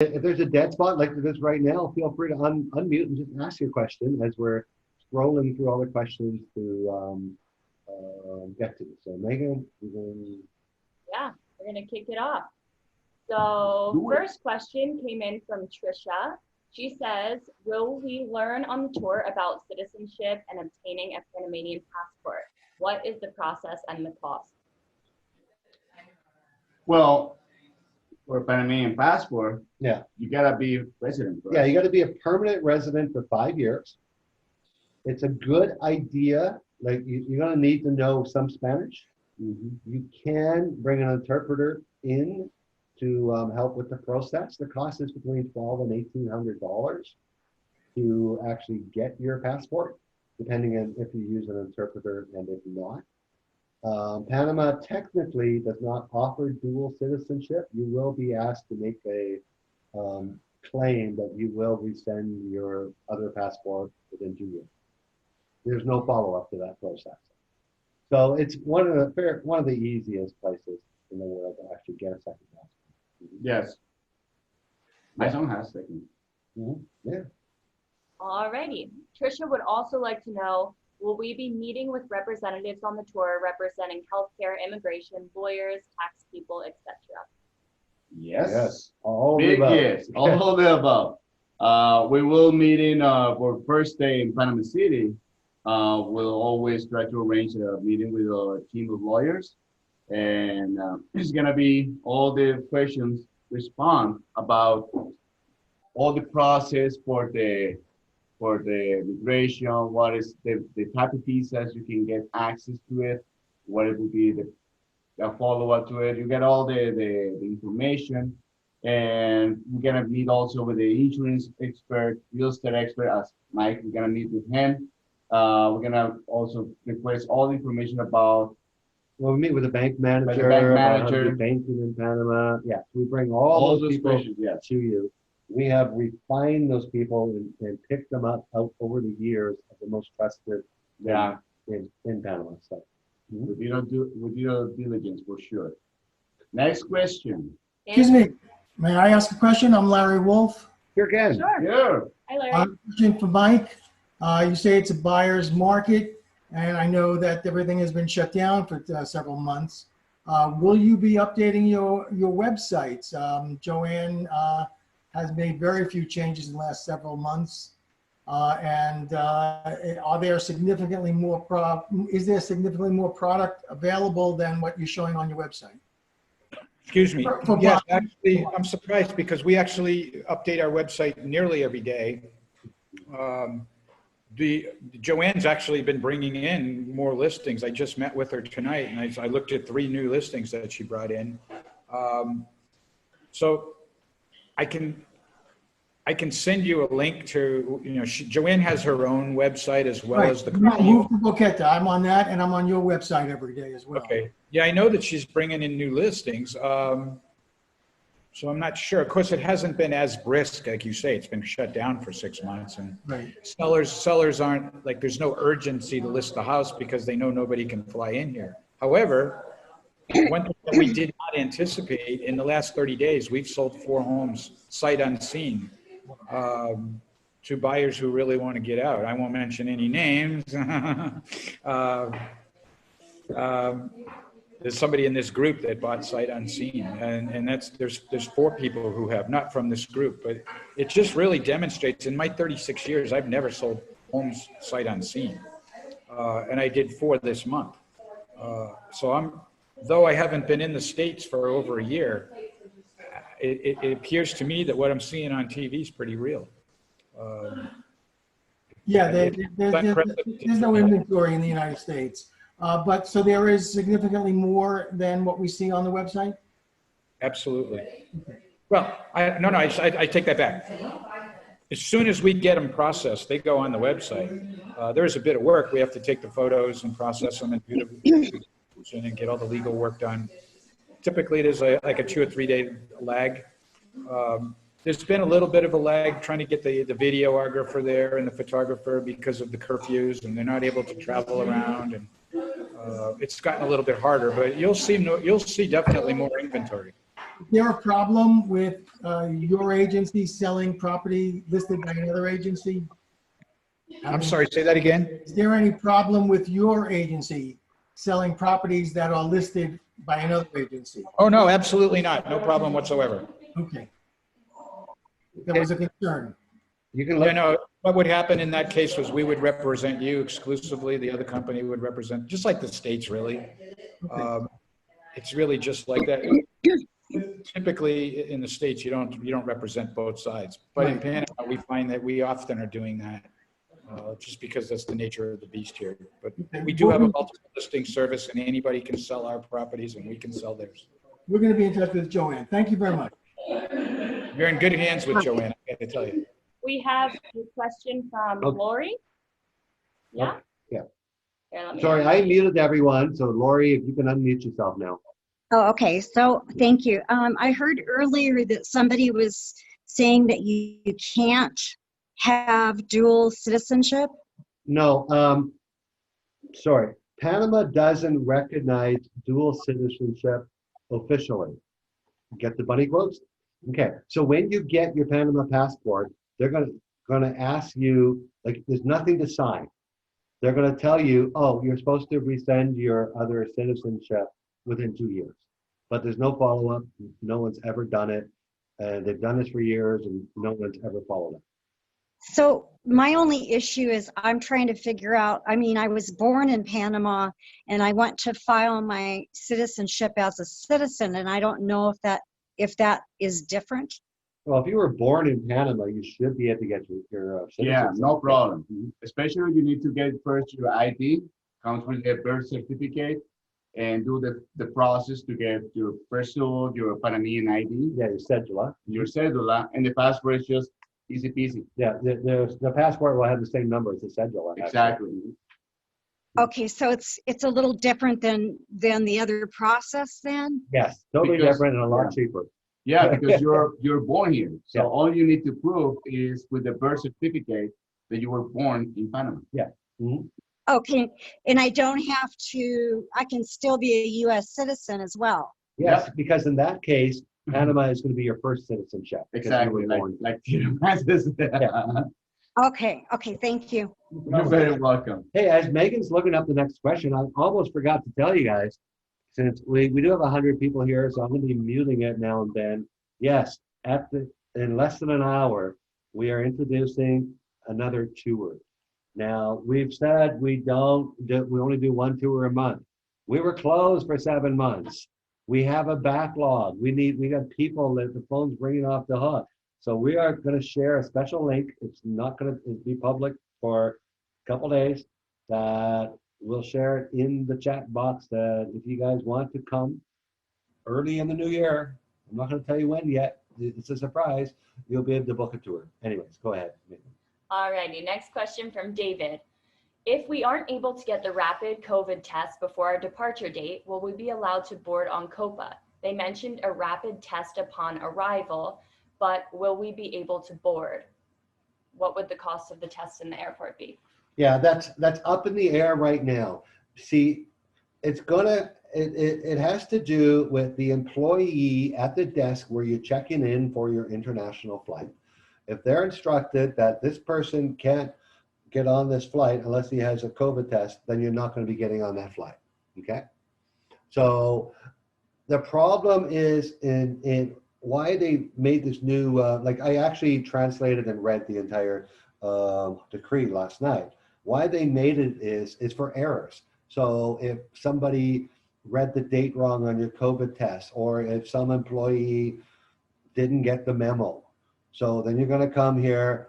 If there's a dead spot like there is right now, feel free to unmute and just ask your question as we're scrolling through all the questions to get to. So Megan, yeah, we're gonna kick it off. So first question came in from Trisha. She says, will we learn on the tour about citizenship and obtaining a Panamanian passport? What is the process and the cost? Well, for a Panamanian passport, yeah, you gotta be resident. Right? Yeah, you gotta be a permanent resident for 5 years. It's a good idea. Like you're gonna need to know some Spanish. You can bring an interpreter in to help with the process. The cost is between $1,200 and $1,800 to actually get your passport, depending on if you use an interpreter and if not. Panama technically does not offer dual citizenship. You will be asked to make a claim that you will resend your other passport within 2 years. There's no follow-up to that process. So it's one of the easiest places in the world to actually get a second passport. Yes. My son has second. Yeah. Alrighty. Trisha would also like to know, will we be meeting with representatives on the tour representing healthcare, immigration, lawyers, tax people, etc.? Yes. Yes. All Big the yes. All the above. We will meet in for first day in Panama City. We'll always try to arrange a meeting with a team of lawyers, and it's gonna be all the questions respond about all the process for the immigration, what is the type of visas you can get access to it, what it will be the follow-up to it. You get all the information, and we're gonna meet also with the insurance expert, real estate expert as Mike. We're gonna meet with him. We're gonna also request all the information about. Well, we meet with the bank manager, banking in Panama. Yeah, we bring all those people to you. We have refined those people and picked them up out over the years of the most trusted in Panama. So with your diligence for sure. Next question. Excuse me, may I ask a question? I'm Larry Wolf. Here again. Sure. Yeah. Hi, Larry. Question for Mike. You say it's a buyer's market, and I know that everything has been shut down for several months. Will you be updating your websites? Joanne has made very few changes in the last several months. And are there significantly more is there significantly more product available than what you're showing on your website? Excuse me. Yes, actually, I'm surprised because we actually update our website nearly every day. Joanne's actually been bringing in more listings. I just met with her tonight, and I looked at 3 new listings that she brought in. So I can send you a link to, Joanne has her own website as well as the Move to Boqueta. I'm on that, and I'm on your website every day as well. Okay. Yeah, I know that she's bringing in new listings. So I'm not sure. Of course, it hasn't been as brisk, like you say. It's been shut down for 6 months, and sellers aren't like. There's no urgency to list the house because they know nobody can fly in here. However, one thing that we did not anticipate in the last 30 days, we've sold 4 homes sight unseen to buyers who really want to get out. I won't mention any names. There's somebody in this group that bought sight unseen, and there's 4 people who have, not from this group, but it just really demonstrates. In my 36 years, I've never sold homes sight unseen, and I did 4 this month. So though I haven't been in the States for over a year, it appears to me that what I'm seeing on TV is pretty real. There's no inventory in the United States. But so there is significantly more than what we see on the website? Absolutely. Well, I take that back. As soon as we get them processed, they go on the website. There's a bit of work. We have to take the photos and process them and do and get all the legal work done. Typically, there's like a 2 or 3 day lag. There's been a little bit of a lag trying to get the videographer there and the photographer because of the curfews, and they're not able to travel around, and it's gotten a little bit harder. But you'll see definitely more inventory. Is there a problem with your agency selling property listed by another agency? I'm sorry, say that again? Is there any problem with your agency selling properties that are listed by another agency? Oh, no, absolutely not. No problem whatsoever. Okay. That was a concern. You can You look, know, what would happen in that case was we would represent you exclusively. The other company would represent, just like the states, really. Okay. It's really just like that. Typically, in the states, you don't represent both sides. But in Right. Panama, we find that we often are doing that, just because that's the nature of the beast here. But we do have a multiple listing service, and anybody can sell our properties, and we can sell theirs. We're going to be in touch with Joanne. Thank you very much. You're in good hands with Joanne, I got to tell you. We have a question from Okay. Lori. Yeah? Yeah. Here, let me sorry, I unmute. muted everyone. So Lori, if you can unmute yourself now. Oh, okay. So thank you. I heard earlier that somebody was saying that you can't have dual citizenship. No, sorry. Panama doesn't recognize dual citizenship officially. Get the bunny quotes? Okay. So when you get your Panama passport, they're gonna ask you, like, there's nothing to sign. They're gonna tell you, oh, you're supposed to resend your other citizenship within 2 years. But there's no follow-up. No one's ever done it. And they've done this for years and no one's ever followed it. So my only issue is I'm trying to figure out, I mean, I was born in Panama and I want to file my citizenship as a citizen, and I don't know if that is different. Well, if you were born in Panama, you should be able to get your Yeah, citizenship. no problem. Especially you need to get first your ID, comes with a birth certificate, and do the process to get your personal, your Panamanian ID, Yeah, your cedula. your cedula, and the passport is just easy peasy. Yeah, the passport will have the same number as the cedula. actually. Exactly. Okay, so it's a little different than the other process then? Yes, totally Because- different and a lot yeah. cheaper. Yeah, because you're born here. So Yeah. all you need to prove is with the birth certificate that you were born in Panama. Mhm. Okay, and I don't have to, I can still be a US citizen as well. Yes, because in that case, Panama is going to be your first citizenship. because you Exactly, were like born- like Peter Francis. Okay, thank you. You're very welcome. Hey, as Megan's looking up the next question, I almost forgot to tell you guys, since we do have 100 people here, so I'm going to be muting it now and then. Yes, in less than an hour, we are introducing another tour. Now, we've said we only do one tour a month. We were closed for 7 months. We have a backlog. We got people that the phone's ringing off the hook. So we are going to share a special link. It's not going to be public for a couple days. That we'll share it in the chat box. That if you guys want to come early in the new year, I'm not going to tell you when yet. It's a surprise. You'll be able to book a tour. Anyways, go ahead. Alrighty, next question from David. If we aren't able to get the rapid COVID test before our departure date, will we be allowed to board on COPA? They mentioned a rapid test upon arrival, but will we be able to board? What would the cost of the test in the airport be? Yeah, that's up in the air right now. See, it has to do with the employee at the desk where you're checking in for your international flight. If they're instructed that this person can't get on this flight unless he has a COVID test, then you're not going to be getting on that flight. Okay. So the problem is in why they made this new, like I actually translated and read the entire decree last night. Why they made it is for errors. So if somebody read the date wrong on your COVID test, or if some employee didn't get the memo, so then you're going to come here.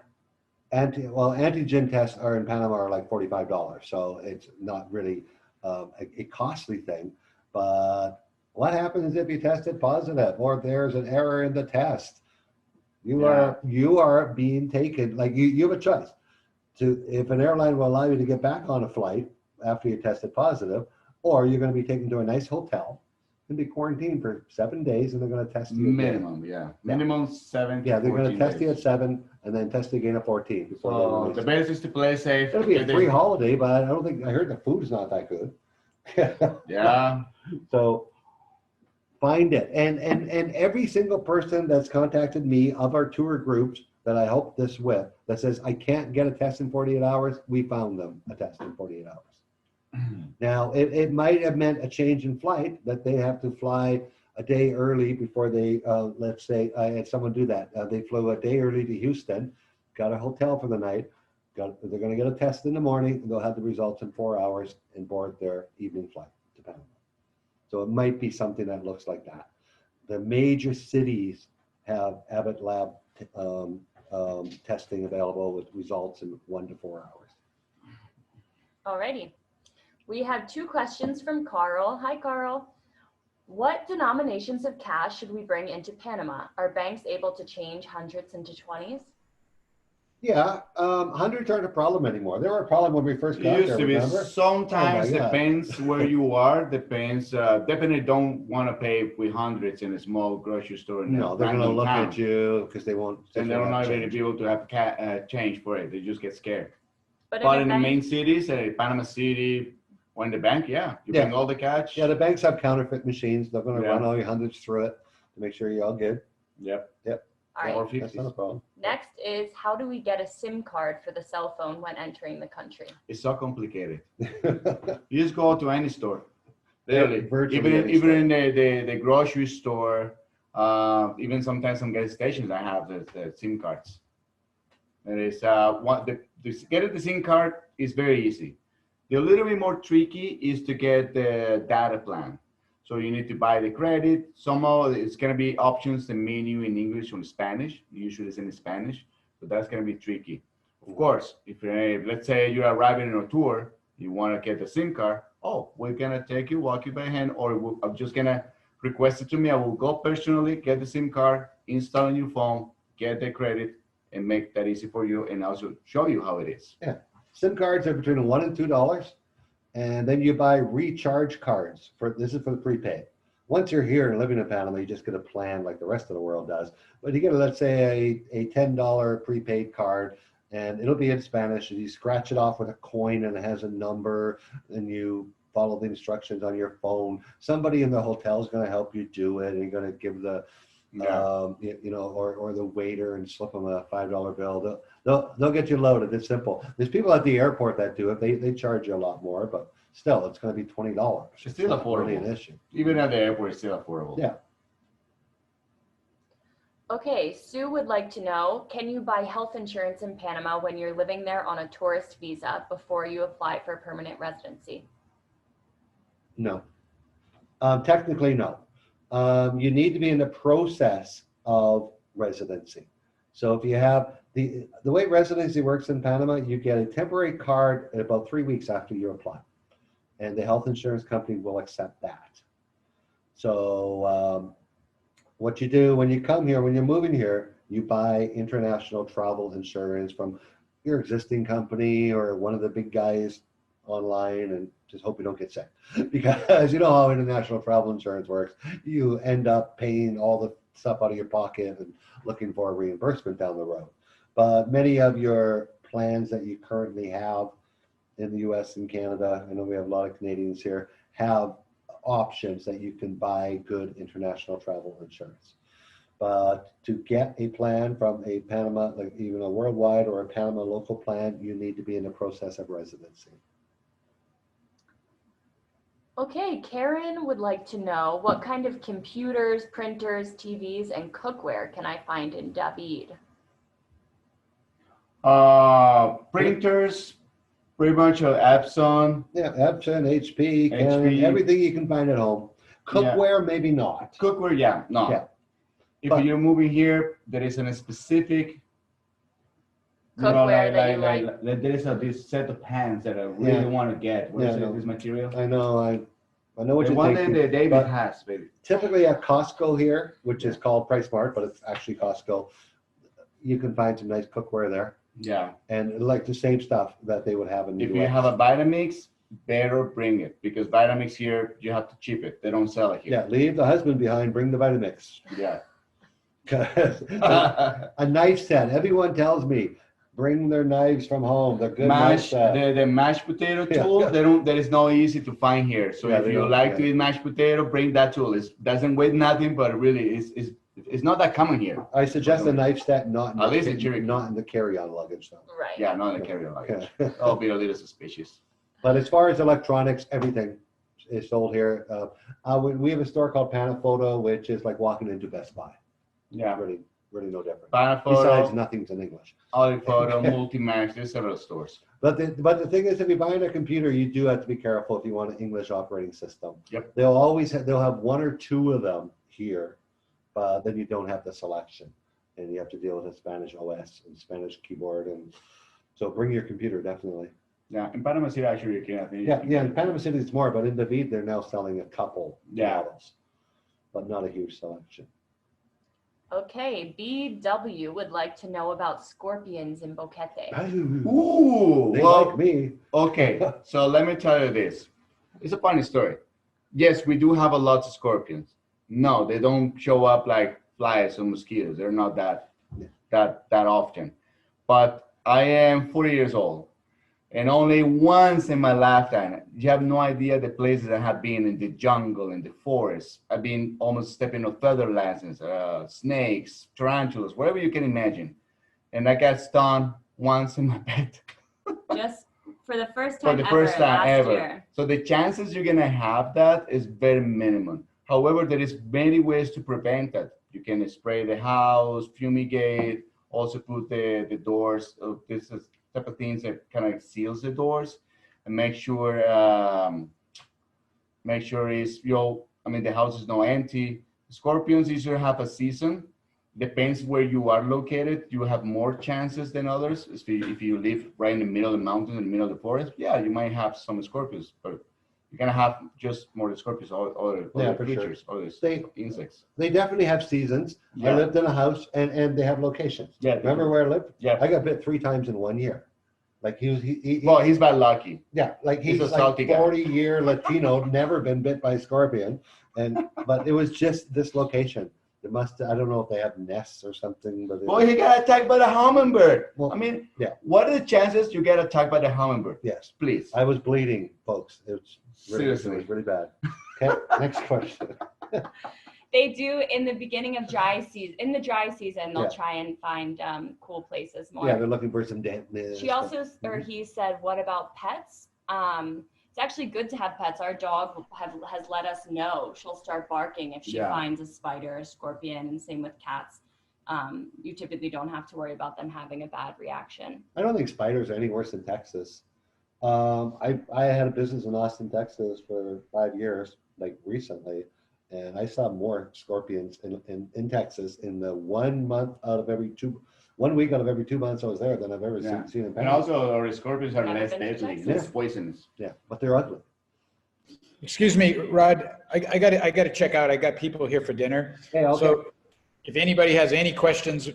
Antigen tests are in Panama are like $45, so it's not really a costly thing. But what happens if you tested positive, or there's an error in the test? You are being taken, like you have a choice to, if an airline will allow you to get back on a flight after you tested positive, or you're going to be taken to a nice hotel and be quarantined for 7 days, and they're going to test you again. Minimum, yeah. Minimum 7 to Yeah, they're going 14 to test days. you at 7 and then test again at 14 before they So release the you. best is to play safe. It'll be a free holiday, but I don't think, I heard the food is not that good. Yeah. So Find it. And every single person that's contacted me of our tour groups that I help this with that says, I can't get a test in 48 hours, we found them a test in 48 hours. Now, it might have meant a change in flight, that they have to fly a day early before they, let's say, I had someone do that. They flew a day early to Houston, got a hotel for the night, they're going to get a test in the morning, and they'll have the results in 4 hours and board their evening flight to Panama. So it might be something that looks like that. The major cities have Abbott Lab testing available with results in 1 to 4 hours. Alrighty. We have 2 questions from Carl. Hi, Carl. What denominations of cash should we bring into Panama? Are banks able to change hundreds into 20s? Yeah, hundreds aren't a problem anymore. They were a problem when we first got It used there, to be. remember? Sometimes Oh my God. depends where you are. Depends. Definitely don't want to pay with hundreds in a small grocery store. In No, a they're going to random look town. at you because they won't. And they're not going to change. be able to have change for it. They just get scared. But But in the main cities, Panama City, or in the bank, yeah, you bring all the cash. Yeah, the banks have counterfeit machines. They're going to Yeah. run all your hundreds through it to make sure you're all good. Yep. All right. Or That's not a 50s. problem. Next is, how do we get a SIM card for the cell phone when entering the country? It's so complicated. You just go to any store. Literally. Virtually any Even in the grocery store, even sometimes some gas stations, I have the SIM cards. And it's getting the SIM card is very easy. The little bit more tricky is to get the data plan. So you need to buy the credit. Somehow it's going to be options, the menu in English or in Spanish. Usually it's in Spanish, but that's going to be tricky. Of course, if let's say you're arriving on a tour, you want to get the SIM card. Oh, we're going to take you, walk you by hand, or I'm just going to request it to me. I will go personally, get the SIM card, install on your phone, get the credit, and make that easy for you, and also show you how it is. Yeah, SIM cards are between $1 and $2, and then you buy recharge cards. This is for the prepaid. Once you're here and living in Panama, you just get a plan like the rest of the world does. But you get, let's say, a $10 prepaid card, and it'll be in Spanish, and you scratch it off with a coin, and it has a number, and you follow the instructions on your phone. Somebody in the hotel is going to help you do it, and you're going to give the or the waiter and slip them a $5 bill. They'll get you loaded. It's simple. There's people at the airport that do it. They charge you a lot more, but still, it's going to be $20. It's still not really affordable. an issue. Even at the airport, it's still affordable. Yeah. Okay, Sue would like to know, can you buy health insurance in Panama when you're living there on a tourist visa before you apply for permanent residency? No. Technically, no. You need to be in the process of residency. So if you have the way residency works in Panama, you get a temporary card in about 3 weeks after you apply, and the health insurance company will accept that. So what you do when you come here, when you're moving here, you buy international travel insurance from your existing company or one of the big guys online, and just hope you don't get sick, because you know how international travel insurance works. You end up paying all the stuff out of your pocket and looking for a reimbursement down the road. But many of your plans that you currently have in the US and Canada, I know we have a lot of Canadians here, have options that you can buy good international travel insurance. But to get a plan from a Panama, like even a worldwide or a Panama local plan, you need to be in the process of residency. Okay, Karen would like to know, what kind of computers, printers, TVs, and cookware can I find in David? Printers, pretty much Epson. Yeah, Epson, HP, Canon, HP. everything you can find at home. Cookware, maybe not. Cookware, yeah, no. Yeah. If But- you're moving here, there is a specific Cookware that you like. there is this set of pans that I really Yeah. want to get. What is Yeah, it, no. this material? I know, I know what The you're one thinking. that David but has, baby. typically at Costco here, which is called Price Mart, but it's actually Costco, you can find some nice cookware there, Yeah. and like the same stuff that they would have in the If US. you have a Vitamix, better bring it, because Vitamix here, you have to chip it. They don't sell it Yeah, here. leave the husband behind, bring the Vitamix. Yeah. 'Cause a knife set, everyone tells me, bring their knives from home. They're good. Mash knife the mashed potato Yeah. tool. That is not easy to find here. So Yeah, if they you don't- like yeah. to eat mashed potato, bring that tool. It doesn't weigh nothing, but really it's not that common here. I suggest a knife set, not in At least in the, Cherokee. not in the carry-on luggage though. Right. Yeah, not in the carry-on luggage. Okay. That'll be a little suspicious. But as far as electronics, everything is sold here. We have a store called Panafoto, which is like walking into Best Buy. Yeah. Really, really no different. Panafoto, Besides, nothing's in English. Photo, Multimax, there's several stores. But the thing is, if you're buying a computer, you do have to be careful if you want an English operating system. Yep. They'll have one or two of them here, but then you don't have the selection, and you have to deal with a Spanish OS and Spanish keyboard, and so bring your computer definitely. Yeah, in Panama City, actually, you can. I think. Yeah. In Panama City, it's more, but in David, they're now selling a couple Yeah. models, but not a huge selection. Okay, BW would like to know about scorpions in Boquete. Ooh, They well, like me. okay. So let me tell you this. It's a funny story. Yes, we do have a lot of scorpions. No, they don't show up like flies or mosquitoes. They're not that often. But I am 40 years old. And only once in my lifetime, you have no idea the places I have been in the jungle, in the forest. I've been almost stepping on feather lances, snakes, tarantulas, whatever you can imagine. And I got stung once in my bed. Just for the first For time the ever first time last ever. year. So the chances you're gonna have that is very minimum. However, there is many ways to prevent that. You can spray the house, fumigate, also put the doors. This is type of things that kind of seals the doors, and make sure is the house is not empty. Scorpions usually have a season. Depends where you are located. You have more chances than others. If you live right in the middle of the mountains, in the middle of the forest, yeah, you might have some scorpions, but you're gonna have just more scorpions, other for creatures, sure. other insects. They definitely have seasons. Yeah. I lived in a house, and they have locations. Yeah. Remember where I lived? Yeah. I got bit 3 times in 1 year. Like He's bad lucky. yeah, like he's he's a like salty guy. 40-year Latino, never been bit by a scorpion, but it was just this location. I don't know if they have nests or something, but Boy, he got attacked by the hummingbird. Well, yeah. What are the chances you get attacked by the hummingbird? Yes, Please. I was bleeding, folks. It was really bad. Okay, next question. They do in the beginning of dry season. In the dry season, they'll Yeah. try and find cool places more. Yeah, they're looking for some dampness. She also, or he said, what about pets? It's actually good to have pets. Our dog has let us know. She'll start barking if she finds a spider, a scorpion, and same with cats. You typically don't have to worry about them having a bad reaction. I don't think spiders are any worse in Texas. I had a business in Austin, Texas for 5 years, like recently, and I saw more scorpions in Texas in the 1 week out of every 2 months I was there than I've ever seen in Panama. And also, our scorpions are Never less been to deadly, Texas. less poisonous. Yeah, but they're ugly. Excuse me, Rod, I got to check out. I got people here for dinner. Hey, okay. So if anybody has any questions,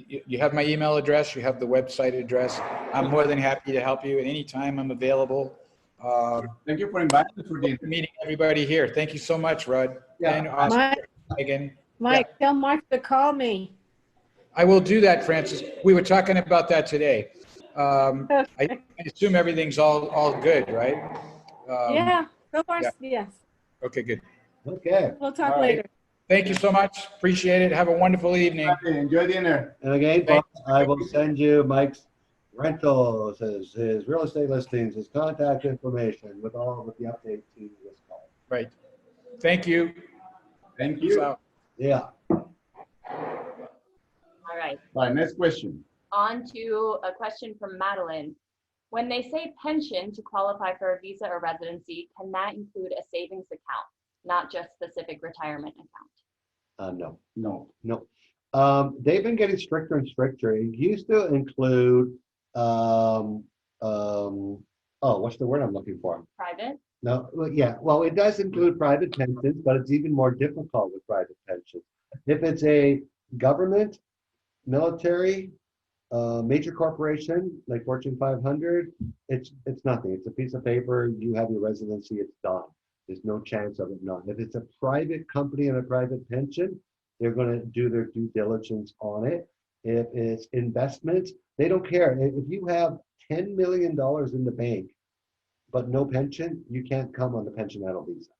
you have my email address, you have the website address. I'm more than happy to help you at any time. I'm available. Thank you for inviting us for dinner. Meeting everybody here. Thank you so much, Rod. Yeah. And Oscar, Mike, Megan. Mike, tell Mark to call me. I will do that, Francis. We were talking about that today. I assume everything's all good, right? Yeah, so far, yeah. yes. Okay, good. Okay. We'll talk All right. later. Thank you so much. Appreciate it. Have a wonderful evening. Enjoy dinner. And again, Thank folks, I will send you Mike's rentals, his real estate listings, his contact information with the updates to this call. Right. Thank you. Thank Peace you. out. Yeah. All right. Right, next question. On to a question from Madeline. When they say pension to qualify for a visa or residency, can that include a savings account, not just specific retirement account? No. They've been getting stricter and stricter. It used to include, what's the word I'm looking for? Private? No, well, it does include private pensions, but it's even more difficult with private pensions. If it's a government, military, major corporation like Fortune 500, it's nothing. It's a piece of paper. You have your residency. It's done. There's no chance of it not. If it's a private company and a private pension, they're going to do their due diligence on it. if it's investments, they don't care. If you have $10 million in the bank, but no pension, you can't come on the pensionable visa.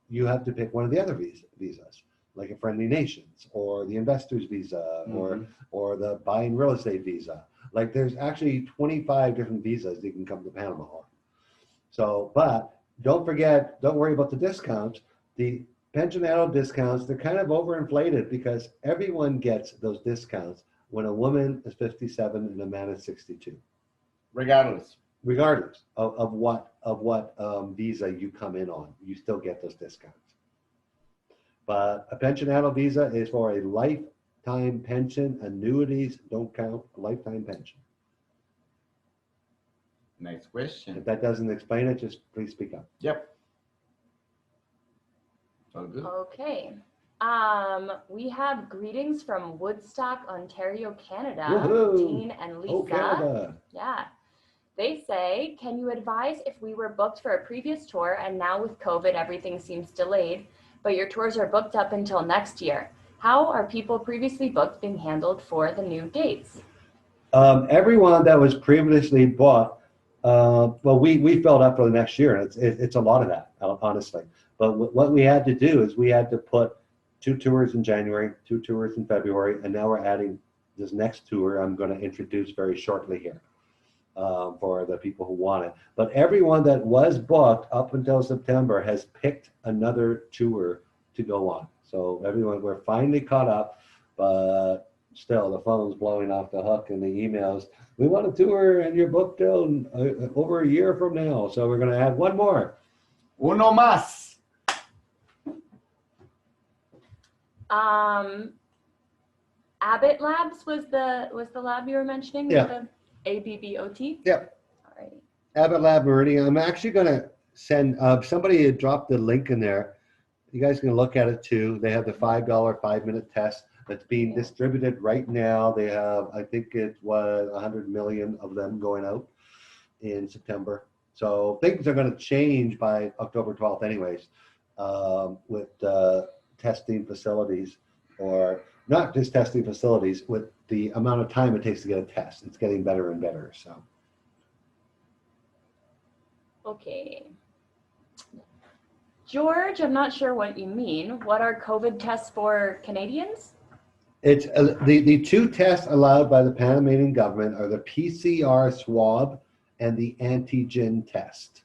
You have to pick one of the other visas, like a friendly nations or the investor's visa or the buying real estate visa. Like there's actually 25 different visas you can come to Panama on. So, but don't forget, don't worry about the discounts. The pensionado discounts, they're kind of overinflated because everyone gets those discounts when a woman is 57 and a man is 62. Regardless of what visa you come in on, you still get those discounts. But a pensionado visa is for a lifetime pension. Annuities don't count. A lifetime pension. Next question. If that doesn't explain it, just please speak up. Yep. All good. Okay. We have greetings from Woodstock, Ontario, Canada. Woohoo! Dean and Lisa. Oh, Canada. Yeah. They say, can you advise if we were booked for a previous tour and now with COVID, everything seems delayed, but your tours are booked up until next year? How are people previously booked being handled for the new dates? Everyone that was previously booked, well, we filled up for the next year. It's a lot of that, honestly. But what we had to do is we had to put 2 tours in January, 2 tours in February, and now we're adding this next tour I'm going to introduce very shortly here for the people who want it. But everyone that was booked up until September has picked another tour to go on. So everyone, we're finally caught up, but still the phone's blowing off the hook and the emails. We want a tour and you're booked till over a year from now. So we're going to add one more. Uno más. Abbott Labs was the lab you were mentioning? Yeah. The ABBOT? Yep. All right. Abbott Lab Meridian. I'm actually going to send, somebody had dropped the link in there. You guys can look at it too. They have the $5 5-minute test that's being distributed right now. They have, I think it was 100 million of them going out in September. So things are going to change by October 12th anyways, with testing facilities, or not just testing facilities, with the amount of time it takes to get a test. It's getting better and better. So. Okay. George, I'm not sure what you mean. What are COVID tests for Canadians? It's the 2 tests allowed by the Panamanian government are the PCR swab and the antigen test.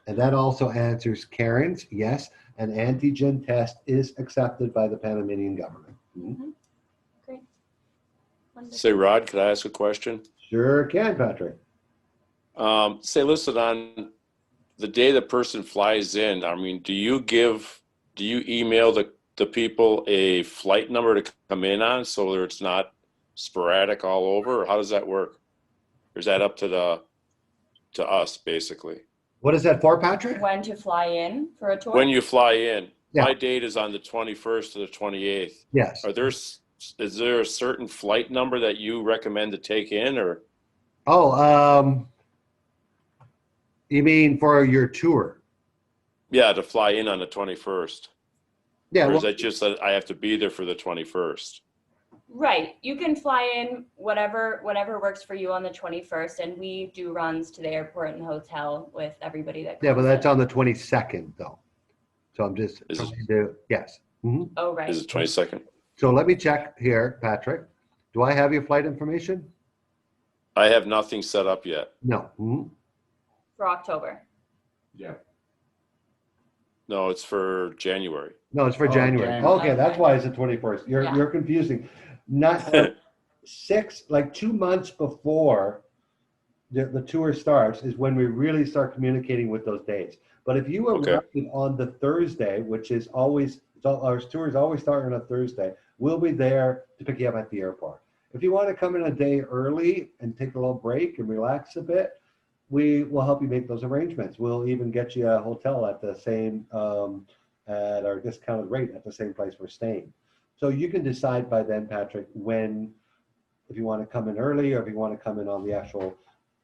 And that also answers Karen's, yes, an antigen test is accepted by the Panamanian government. Mm-hmm. Great. Say, Rod, could I ask a question? Sure can, Patrick. Say, listen, on the day the person flies in, I mean, do you email the people a flight number to come in on so that it's not sporadic all over, or how does that work? Or is that up to us, basically? What is that for, Patrick? When to fly in for a tour? When you fly in. Yeah. My date is on the 21st to the 28th. Yes. Is there a certain flight number that you recommend to take in, or? Oh, you mean for your tour? Yeah, to fly in on the 21st. Yeah. Or is that just that I have to be there for the 21st? Right. You can fly in whatever works for you on the 21st, and we do runs to the airport and hotel with everybody that comes. Yeah, but that's on the 22nd, though. So I'm just Is trying to, yes. Mm-hmm. Oh, right. Is it 22nd? So let me check here, Patrick. Do I have your flight information? I have nothing set up yet. No. Mm-hmm. For October. Yeah. No, it's for January. No, it's for January. January. Okay, that's why it's the 21st. You're confusing. Not 2 months before the tour starts is when we really start communicating with those dates. But if you arrive on the Thursday, which is always, our tours always start on a Thursday, we'll be there to pick you up at the airport. If you want to come in a day early and take a little break and relax a bit, we will help you make those arrangements. We'll even get you a hotel at the same, at our discounted rate at the same place we're staying. So you can decide by then, Patrick, if you want to come in early or if you want to come in on the actual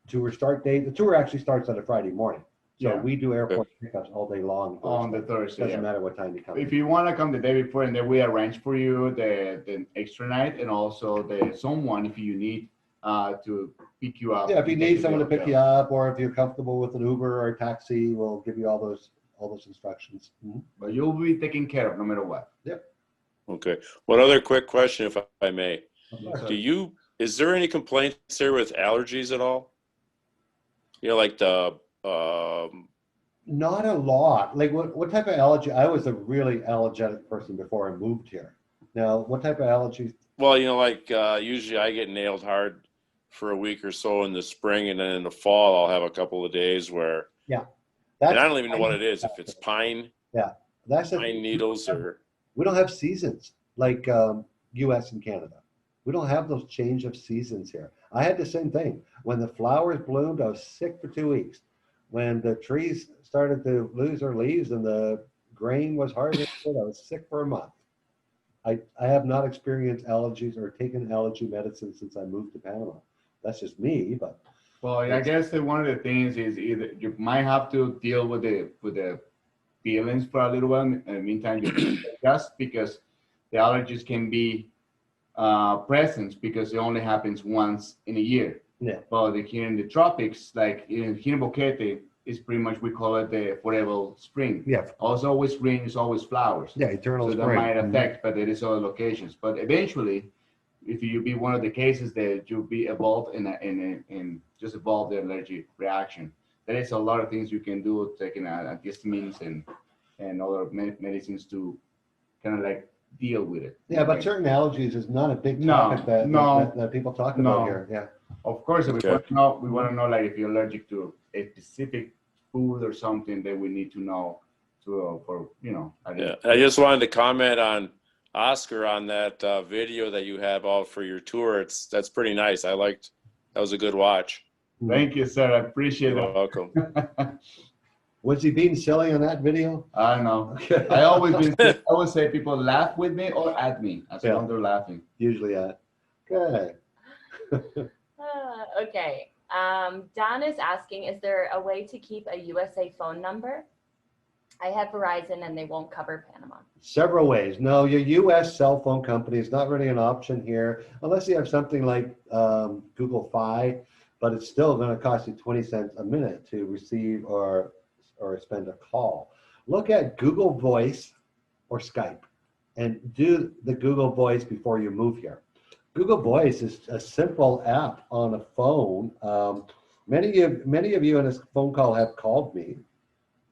tour start date. The tour actually starts on a Friday morning. So we do airport pickups all day long. On the Thursday. Doesn't matter what time you come. If you want to come the day before, and then we arrange for you the extra night and also the someone if you need to pick you up. Yeah, if you need someone to pick you up, or if you're comfortable with an Uber or a taxi, we'll give you all those instructions. But you'll be taken care of no matter what. Yep. Okay. One other quick question, if I may. Yes, Is there any complaints there with allergies at all? You know, like the Not a lot. Like what type of allergy? I was a really allergenic person before I moved here. Now, what type of allergies? well, you know, like usually I get nailed hard for a week or so in the spring, and then in the fall I'll have a couple of days where and I don't even know what it is. If it's pine, that's pine needles, or we don't have seasons like U.S. and Canada. We don't have those change of seasons here. I had the same thing. When the flowers bloomed, I was sick for 2 weeks. When the trees started to lose their leaves and the grain was harvested, I was sick for a month. I have not experienced allergies or taken allergy medicine since I moved to Panama. That's just me, but. well, I guess that one of the things is either you might have to deal with the feelings for a little while. In the meantime, you adjust because the allergies can be present because it only happens once in a year. Yeah. But here in the tropics, like here in Boquete, is pretty much, we call it the forever spring. Yeah. Also always spring, is always flowers. Yeah, eternal So that spring. might affect, but there is other locations. But eventually, if you be one of the cases that you'll be involved in just evolve the allergic reaction, there is a lot of things you can do, taking antihistamines and other medicines to kind of like deal with it. Yeah, but certain allergies is not a big topic that people talk about here. Yeah. Of course, we want to know like if you're allergic to a specific food or something that we need to know for yeah. I just wanted to comment on Oscar on that video that you have all for your tour. That's pretty nice. That was a good watch. Thank you, sir. I appreciate You're it. welcome. Was he being silly on that video? I know. I always say people laugh with me or at me as long as they're laughing. Usually, okay. Okay. Don is asking, is there a way to keep a USA phone number? I have Verizon and they won't cover Panama. Several ways. No, your U.S. cell phone company is not really an option here, unless you have something like Google Fi, but it's still going to cost you 20 cents a minute to receive or spend a call. Look at Google Voice or Skype and do the Google Voice before you move here. Google Voice is a simple app on a phone. Many of you in this phone call have called me,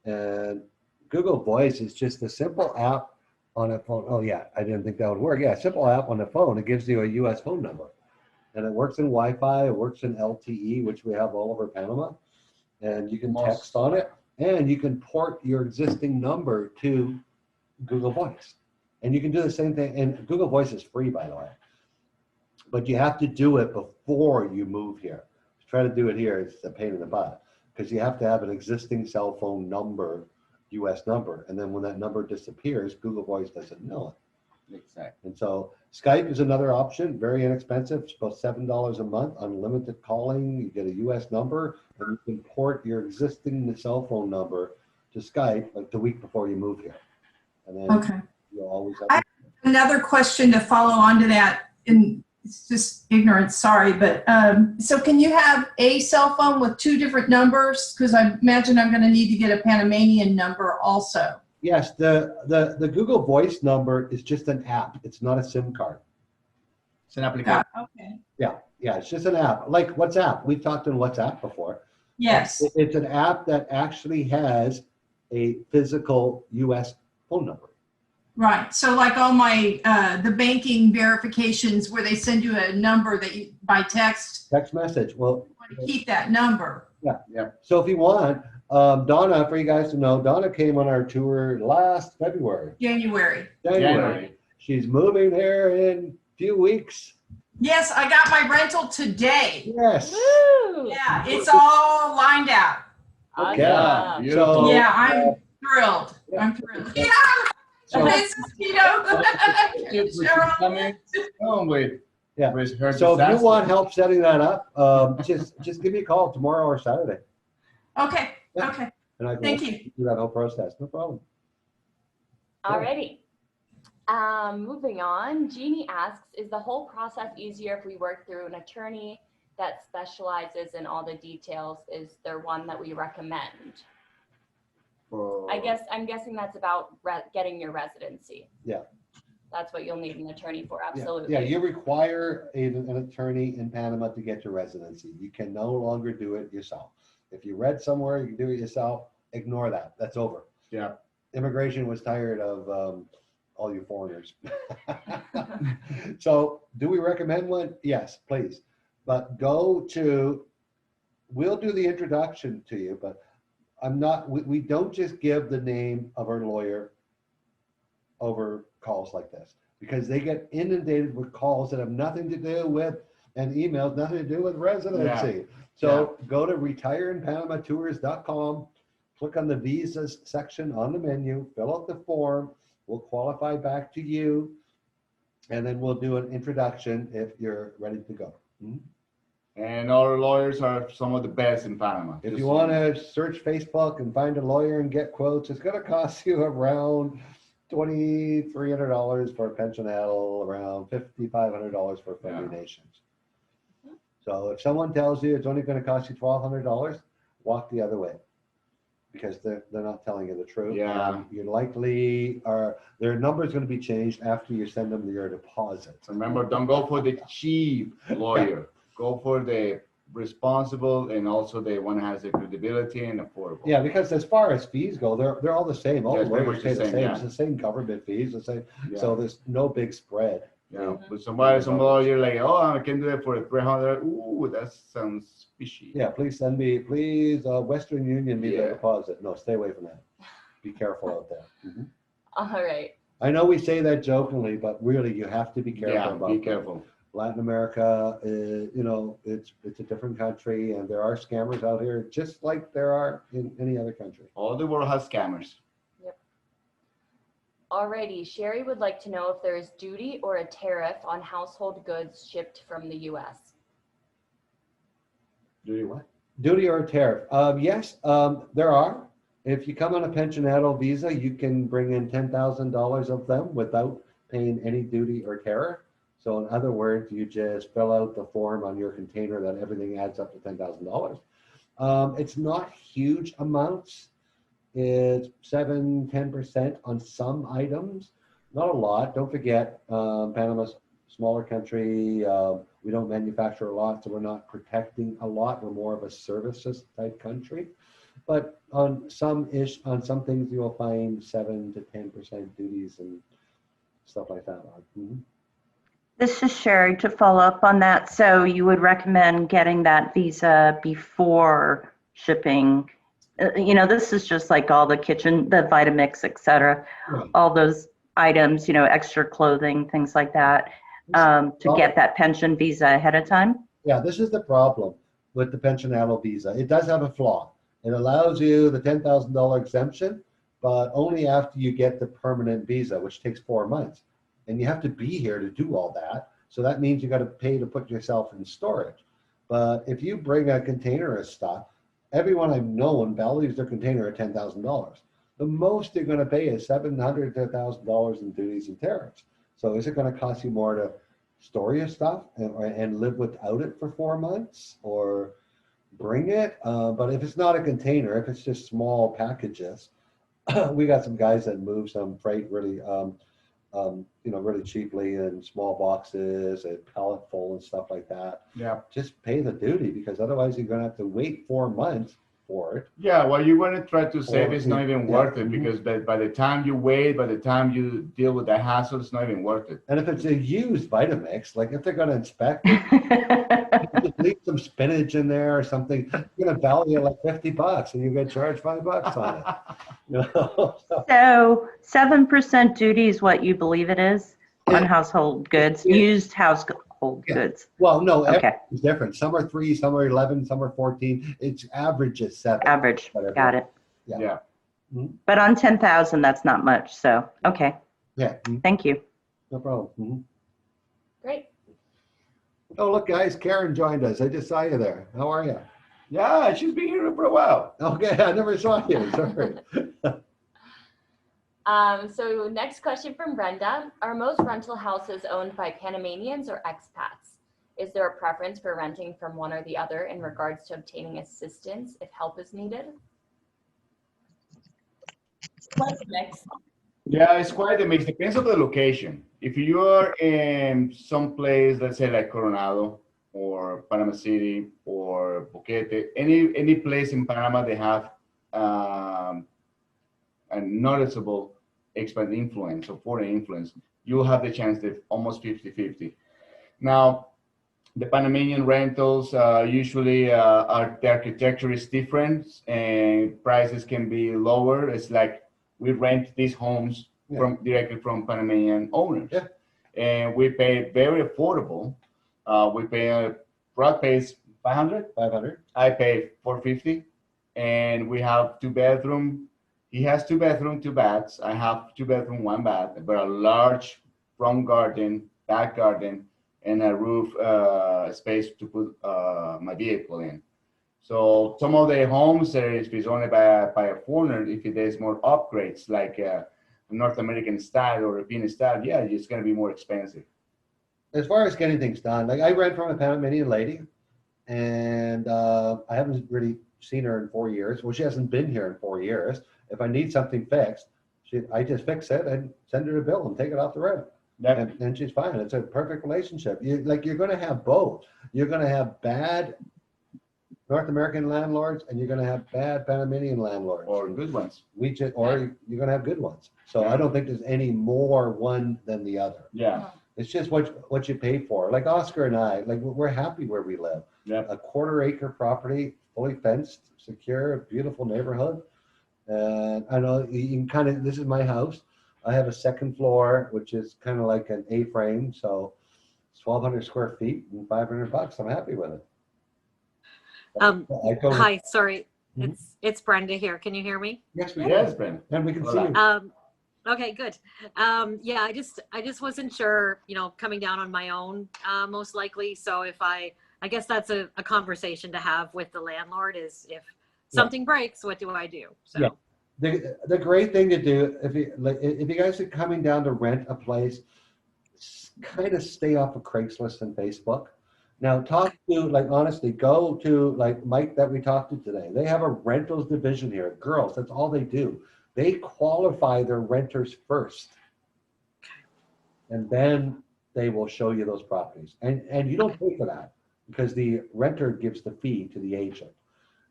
and Google Voice is just a simple app on a phone. Oh yeah, I didn't think that would work. Yeah, simple app on a phone. It gives you a U.S. phone number, and it works in Wi-Fi. It works in LTE, which we have all over Panama, and you can text on it, and you can port your existing number to Google Voice, and you can do the same thing. And Google Voice is free, by the way. But you have to do it before you move here. Try to do it here, it's a pain in the butt because you have to have an existing cell phone number, US number. And then when that number disappears, Google Voice doesn't know it. Exactly. And so Skype is another option, very inexpensive. It's about $7 a month, unlimited calling. You get a US number and you can port your existing cell phone number to Skype like the week before you move here. And then you'll always have. I have another question to follow on to that. It's just ignorance, sorry, but so can you have a cell phone with two different numbers? Because I imagine I'm going to need to get a Panamanian number also. Yes, the Google Voice number is just an app. It's not a SIM card. It's an application. Okay. Yeah, it's just an app. Like WhatsApp. We've talked in WhatsApp before. Yes. It's an app that actually has a physical US phone number. Right. So like all my, the banking verifications where they send you a number that you, by text. Text message. Well, you want to keep that number. Yeah. So if you want, Donna, for you guys to know, Donna came on our tour last February. January. She's moving here in a few weeks. Yes, I got my rental today. Yes. Woo! Yeah, it's all lined out. Okay. Awesome. So, yeah, I'm thrilled. I'm thrilled. Yeah. So, Yeah. So if you want help setting that up, just give me a call tomorrow or Saturday. Okay. Yeah. Okay. And I can Thank walk you. through that whole process, no problem. Alrighty. Moving on, Jeannie asks, is the whole process easier if we work through an attorney that specializes in all the details? Is there one that we recommend? I'm guessing that's about getting your residency. Yeah. That's what you'll need an attorney for, absolutely. Yeah, you require an attorney in Panama to get your residency. You can no longer do it yourself. If you read somewhere, you can do it yourself, ignore that. That's over. Yeah. Immigration was tired of all you foreigners. So do we recommend one? Yes, please. But we'll do the introduction to you, but we don't just give the name of our lawyer over calls like this, because they get inundated with calls that have nothing to do with, and emails, nothing to do with residency. Yeah. So go to retireinpanamatours.com, click on the visas section on the menu, fill out the form, we'll qualify back to you, and then we'll do an introduction if you're ready to go. And our lawyers are some of the best in Panama. If you want to search Facebook and find a lawyer and get quotes, it's going to cost you around $2,300 for a pensionado, around $5,500 for family nations. So if someone tells you it's only going to cost you $1,200, walk the other way, because they're not telling you the truth. Yeah. You're likely their number is going to be changed after you send them your deposit. Remember, don't go for the cheap lawyer. Go for the responsible, and also the one that has the credibility and affordable. Yeah, because as far as fees go, they're all the same. All Yeah, the it's pretty lawyers much pay the the same, same. yeah. It's the same government fees, the same. Yeah. So there's no big spread. Yeah, but some lawyer like, oh, I can do it for $300. Ooh, that sounds fishy. Yeah, please send me, Western Union me the deposit. No, stay away from that. Be careful out there. All right. I know we say that jokingly, but really you have to be careful about be that. careful. Latin America, it's a different country, and there are scammers out here, just like there are in any other country. All the world has scammers. Yep. Alrighty, Sherry would like to know if there is duty or a tariff on household goods shipped from the U.S. Duty what? Duty or tariff? Yes, there are. If you come on a pensionado visa, you can bring in $10,000 of them without paying any duty or tariff. So in other words, you just fill out the form on your container that everything adds up to $10,000. It's not huge amounts. It's 7-10% on some items, not a lot. Don't forget, Panama's a smaller country. We don't manufacture a lot, so we're not protecting a lot. We're more of a services type country. But on some things, you'll find 7 to 10% duties and stuff like that. This is Sherry. To follow up on that, so you would recommend getting that visa before shipping? This is just like all the kitchen, the Vitamix, etc. Right. All those items, extra clothing, things like that, to get that pension visa ahead of time? Yeah, this is the problem with the pensionado visa. It does have a flaw. It allows you the $10,000 exemption, but only after you get the permanent visa, which takes 4 months. And you have to be here to do all that. So that means you got to pay to put yourself in storage. But if you bring a container of stuff, everyone I've known values their container at $10,000. The most you're going to pay is $700 to $1,000 in duties and tariffs. So is it going to cost you more to store your stuff and live without it for 4 months, or bring it? But if it's not a container, if it's just small packages, we got some guys that move some freight really really cheaply in small boxes, a pallet full and stuff like that. Yeah. Just pay the duty, because otherwise you're going to have to wait 4 months for it. Yeah, what you want to try to save is not even worth it, Mhm. because by the time you wait, by the time you deal with the hassle, it's not even worth it. And if it's a used Vitamix, like if they're going to inspect it, just leave some spinach in there or something, you're going to value it like $50 and you get charged $5 on it. So 7% duty is what you believe it is on household goods, used household goods. Well, no, Okay. everything's different. Some are 3, some are 11, some are 14. It's averages 7. Average, Whatever. got it. Yeah. But on 10,000, that's not much, so, okay, Yeah, thank you. no problem. Great. Oh, look, guys, Karen joined us. I just saw you there. How are you? Yeah, she's been here for a while. Okay, I never saw you. Sorry. So next question from Brenda. Are most rental houses owned by Panamanians or expats? Is there a preference for renting from one or the other in regards to obtaining assistance if help is needed? What's next? Yeah, it's quite a mix. Depends on the location. If you are in some place, let's say like Coronado or Panama City or Boquete, any place in Panama they have a noticeable expat influence or foreign influence, you'll have the chance of almost 50-50. Now, the Panamanian rentals usually the architecture is different and prices can be lower. It's like we rent these homes directly from Panamanian owners, and we pay very affordable. We pay Rod pays 500. I pay 450, and we have 2 bedroom. He has 2 bedroom, 2 baths. I have 2 bedroom, 1 bath, but a large front garden, back garden, and a roof space to put my vehicle in. So some of the homes there, if it's owned by a foreigner, if there's more upgrades like North American style or European style, yeah, it's going to be more expensive. As far as getting things done, like I rent from a Panamanian lady, and I haven't really seen her in 4 years. Well, she hasn't been here in 4 years. If I need something fixed, I just fix it and send her a bill and take it off the rent. And she's fine. It's a perfect relationship. You're going to have both. You're going to have bad North American landlords, and you're going to have bad Panamanian landlords, or good ones. You're going to have good ones. So I don't think there's any more one than the other. Yeah. It's just what you pay for. Like Oscar and I, like we're happy where we live. Yeah. A 1/4 acre property, fully fenced, secure, beautiful neighborhood. And I know you can this is my house. I have a 2nd floor, which is kind of like an A-frame. So it's 1,200 square feet and $500. I'm happy with it. Hi, sorry. It's Brenda here. Can you hear me? Yes, Brenda. And we can see you. Okay, good. Yeah, I just wasn't sure, coming down on my own, most likely. So if I guess that's a conversation to have with the landlord is if something breaks, what do I do? So. Yeah. The great thing to do if you guys are coming down to rent a place, kind of stay off of Craigslist and Facebook. Now talk to honestly, go to Mike that we talked to today. They have a rentals division here. Girls, that's all they do. They qualify their renters first, and then they will show you those properties. And you don't pay for that because the renter gives the fee to the agent.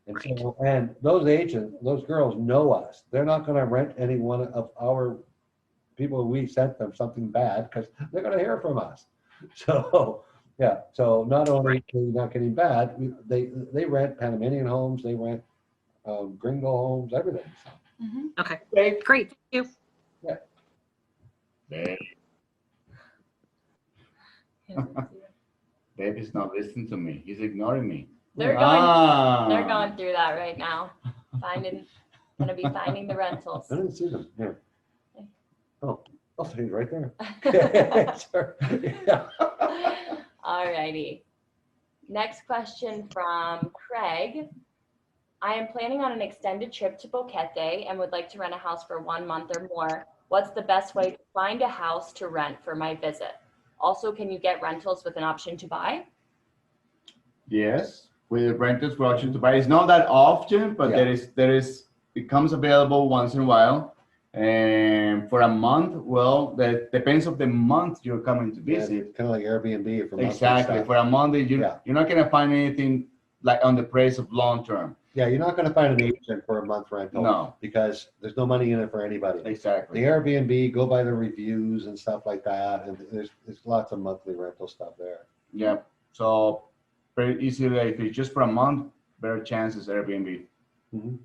And so, and those agents, those girls know us. They're not going to rent any one of our people we sent them something bad because they're going to hear from us. So, yeah. So not only are we not getting bad, they rent Panamanian homes, they rent gringo homes, everything. So. Okay, great. Thank you. Yeah. Dave is not listening to me. He's ignoring me. They're going through that right now. Gonna be finding the rentals. I didn't see them. Here. Oh, he's right there. Sure. Yeah. All righty. Next question from Craig. I am planning on an extended trip to Boquete and would like to rent a house for 1 month or more. What's the best way to find a house to rent for my visit? Also, can you get rentals with an option to buy? Yes, with rentals for option to buy. It's not that often, but it becomes available once in a while. And for a month, well, that depends on the month you're coming to visit. Yeah, kind of like Airbnb. Exactly. For a month, you're not going to find anything like on the price of long term. Yeah, you're not going to find an agent for a month rental. No. Because there's no money in it for anybody. Exactly. The Airbnb, go by the reviews and stuff like that. And there's lots of monthly rental stuff there. Yeah. So very easily, if it's just for a month, better chances Airbnb. Mm-hmm.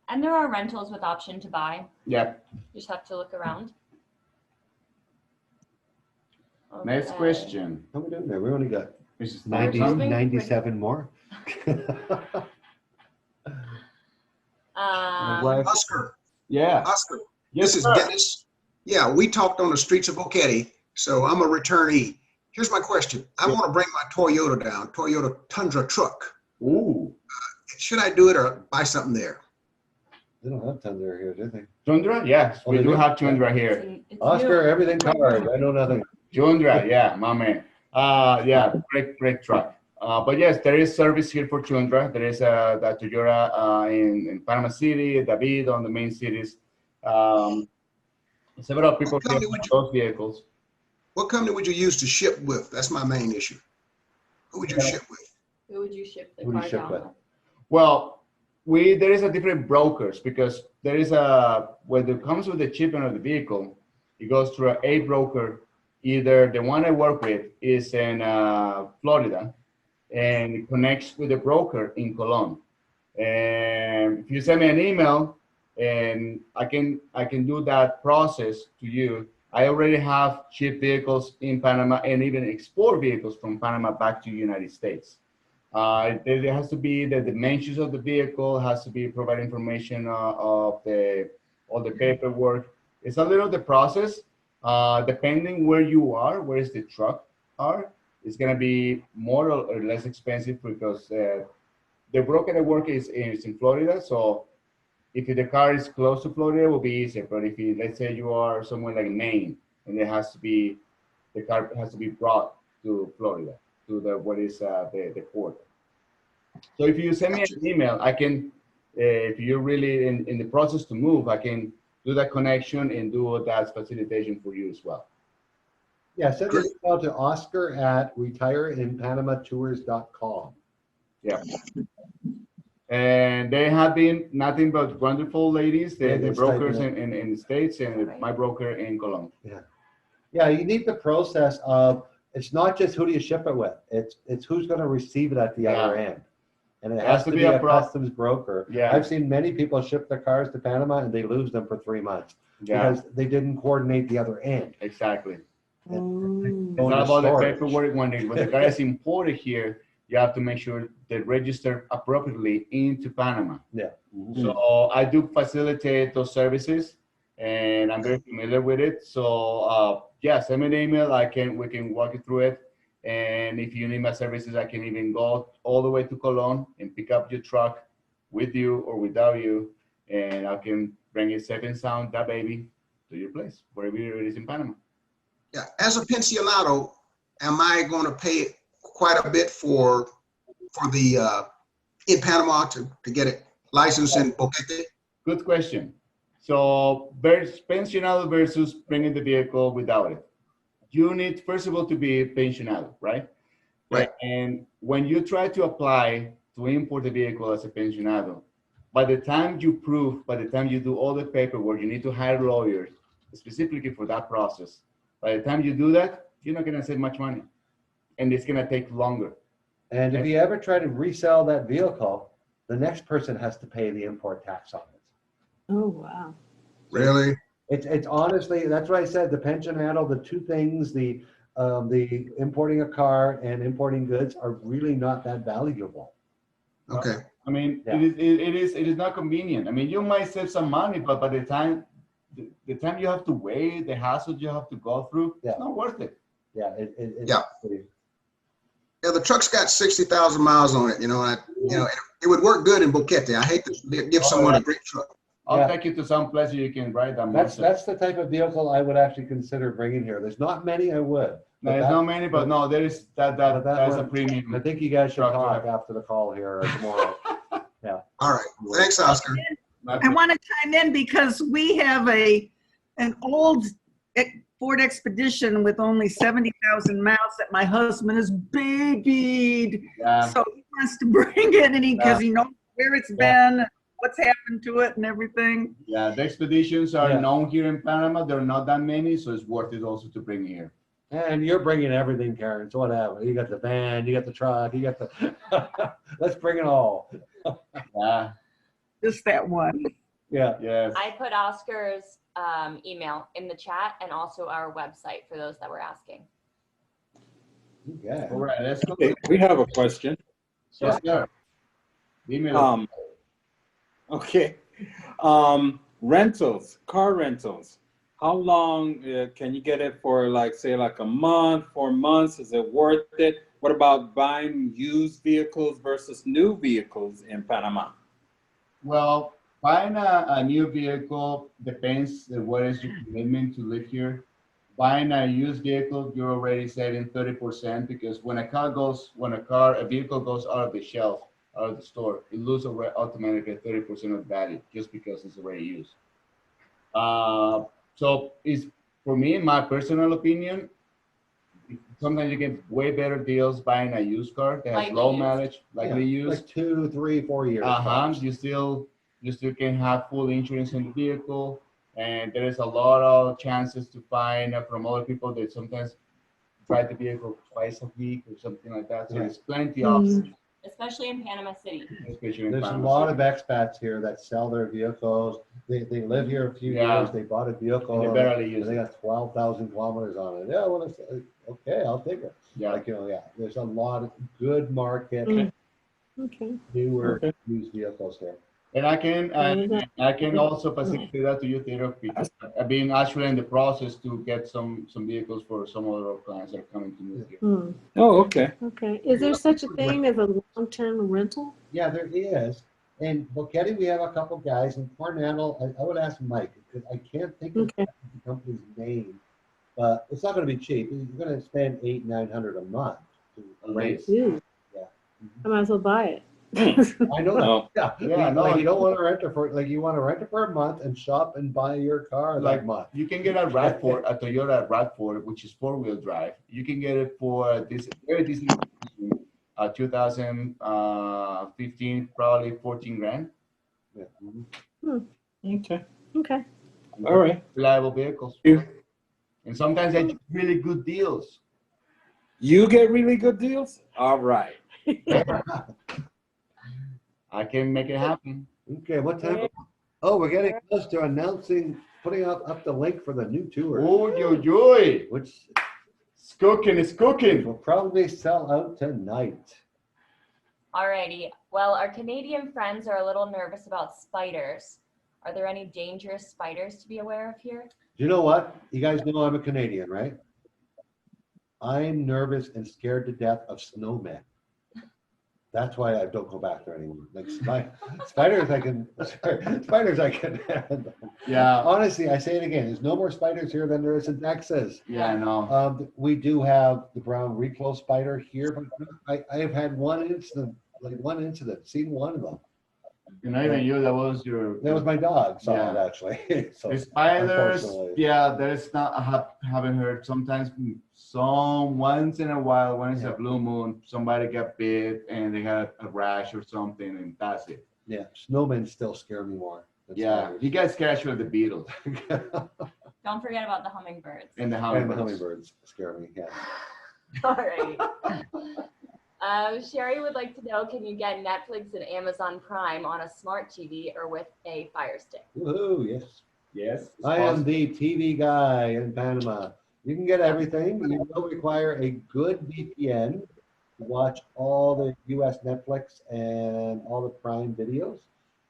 And there are rentals with option to buy. Yeah. You just have to look around. Okay. Next question. How are we doing there? We only got 97 more. Oscar. Yeah. Oscar. Yes, this is sir. Dennis. Yeah, we talked on the streets of Boquete, so I'm a returnee. Here's my question. I want to bring my Toyota down, Toyota Tundra truck. Ooh. should I do it or buy something there? They don't have Tundra here, do they? Tundra? Yes, we do have Tundra here. Oscar, everything covered. I know nothing. Tundra, yeah, my man. Yeah, great truck. But yes, there is service here for Tundra. There is the Toyota in Panama City, David on the main cities. Several people get those vehicles. What company would you use to ship with? That's my main issue. Who would you ship with? Who would you ship the Who do you car ship down with? with? Well, there is a different brokers because there is when it comes with the shipping of the vehicle, it goes through a broker. Either the one I work with is in Florida, and it connects with the broker in Cologne. And if you send me an email, and I can do that process to you. I already have shipped vehicles in Panama and even export vehicles from Panama back to the United States. There has to be the dimensions of the vehicle, has to be provide information of all the paperwork. It's a little the process, depending where you are, where is the truck are, it's gonna be more or less expensive because the broker I work is in Florida. So if the car is close to Florida, it will be easier. But if let's say you are somewhere like Maine, and the car has to be brought to Florida, to the port. So if you send me an email, I can, if you're really in the process to move, I can do that connection and do that facilitation for you as well. Yeah, send an email to oscar@retireinpanamatours.com. Yeah. And they have been nothing but wonderful ladies, the brokers in the States and my broker in Cologne. Yeah. Yeah, you need the process of, it's not just who do you ship it with, it's who's going to receive it at the other end. And it has to be a customs broker. Yeah. I've seen many people ship their cars to Panama and they lose them for 3 months because they didn't coordinate the other end. Exactly. It's not about the paperwork. When the car is imported here, you have to make sure they register appropriately into Panama. Yeah. So I do facilitate those services, and I'm very familiar with it. So yeah, send me an email. We can walk you through it. And if you need my services, I can even go all the way to Cologne and pick up your truck with you or without you, and I can bring it safe and sound, that baby, to your place, wherever it is in Panama. Yeah, as a pensionado, am I going to pay quite a bit for the in Panama to get it licensed in Boquete? Good question. So pensionado versus bringing the vehicle without it. You need, first of all, to be pensionado, right? Right. And when you try to apply to import the vehicle as a pensionado, by the time you do all the paperwork, you need to hire lawyers specifically for that process. By the time you do that, you're not going to save much money, and it's going to take longer. And if you ever try to resell that vehicle, the next person has to pay the import tax on it. Oh, wow. Really? It's honestly, that's what I said, the pensionado, the two things, the importing a car and importing goods are really not that valuable. Okay. I mean, Yeah. it is not convenient. I mean, you might save some money, but by the time you have to wait, the hassle you have to go through, it's not worth it. Yeah. It's pretty. Yeah, the truck's got 60,000 miles on it. You know, it would work good in Boquete. I hate to give someone a great truck. I'll take you to some place you can ride that. That's the type of vehicle I would actually consider bringing here. There's not many I would. No, there's not many, but no, there is that's a premium. I think you guys should talk after the call here or tomorrow. Yeah. All right. Thanks, Oscar. I want to chime in because we have an old Ford Expedition with only 70,000 miles that my husband has babied. Yeah. So he wants to bring it because he knows where it's been, what's happened to it and everything. Yeah, the expeditions are known here in Panama. There are not that many, so it's worth it also to bring here. And you're bringing everything, Karen. So whatever. You got the van, you got the truck, you got the. Let's bring it all. Yeah. Just that one. Yeah. Yes. I put Oscar's email in the chat and also our website for those that were asking. Yeah. All right, let's go. Okay, we have a question. Yes, sir. Email. Okay. Rentals, car rentals. How long can you get it for, like, say, like a month, 4 months? Is it worth it? What about buying used vehicles versus new vehicles in Panama? Well, buying a new vehicle depends on what is your commitment to live here. Buying a used vehicle, you're already saving 30% because when a vehicle goes out of the shelf, out of the store, it loses automatically 30% of value just because it's already used. So it's for me, in my personal opinion, sometimes you get way better deals buying a used car that has Lightly low used. mileage, lightly used. Like 2, 3, 4 years. Uh-huh. You still can have full insurance on the vehicle, and there is a lot of chances to find from other people that sometimes drive the vehicle twice a week or something like that. So Yeah. there's plenty of options, Especially in Panama City. especially in There's a Panama lot City. of expats here that sell their vehicles. They live here a few Yeah. years. They bought a vehicle. And they barely use and they it. got 12,000 kilometers on it. Yeah, well, it's, okay, I'll take it. Yeah. Like, there's a lot of good market, Okay. newer Okay. used vehicles here. And I can also facilitate that to you, Theodore, because I've been actually in the process to get some vehicles for some other clients that are coming to move here. Oh, okay. Okay. Is there such a thing as a long-term rental? Yeah, there is. In Boquete, we have a couple guys. In Coronado, I would ask Mike, because I can't think of the company's name, but it's not going to be cheap. You're going to spend $800-900 a month to rent. Ew. Yeah. I might as well buy it. I know that. No. Yeah, Yeah, no, like you don't want to rent it for you want to rent it for a month and shop and buy your car Like that month. you can get a Toyota RAV4, which is 4-wheel drive. You can get it for this very decent, 2015, probably 14 grand. Yeah. Okay. Okay. All right. Reliable vehicles. You And sometimes they get really good deals. you get really good deals? All right. I can make it happen. Okay, what time? Oh, we're getting close to putting up the link for the new tour. Oh, yo, Which it's cooking. will probably sell out tonight. Alrighty. Well, our Canadian friends are a little nervous about spiders. Are there any dangerous spiders to be aware of here? You know what? You guys know I'm a Canadian, right? I'm nervous and scared to death of snowmen. That's why I don't go back there anymore. Like spiders, I can handle. Yeah. Honestly, I say it again. There's no more spiders here than there is in Texas. Yeah, I know. We do have the brown recluse spider here, but I have had one incident, seen one of them. And not even you, that was my dog saw it Yeah. actually. So, The spiders, unfortunately. yeah, there's not, I haven't heard. Sometimes once in a while, when it's a blue moon, somebody got bit and they had a rash or something, and that's it. Yeah, snowmen still scare me more. than Yeah, spiders. you guys catch with the beetles Don't forget about the hummingbirds. and the And the hummingbirds. hummingbirds scare me, yeah. Alright. Sherry would like to know, can you get Netflix and Amazon Prime on a smart TV or with a Fire Stick? Woohoo, yes. Yes. it's I am possible. the TV guy in Panama. You can get everything. You will require a good VPN to watch all the US Netflix and all the Prime videos.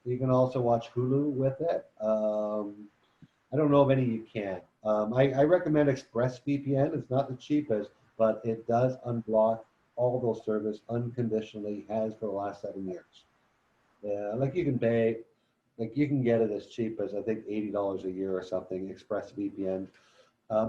You can also watch Hulu with it. I don't know of any you can't. I recommend ExpressVPN. It's not the cheapest, but it does unblock all those services unconditionally, has for the last 7 years. Yeah, like you can pay, like you can get it as cheap as I think $80 a year or something, ExpressVPN.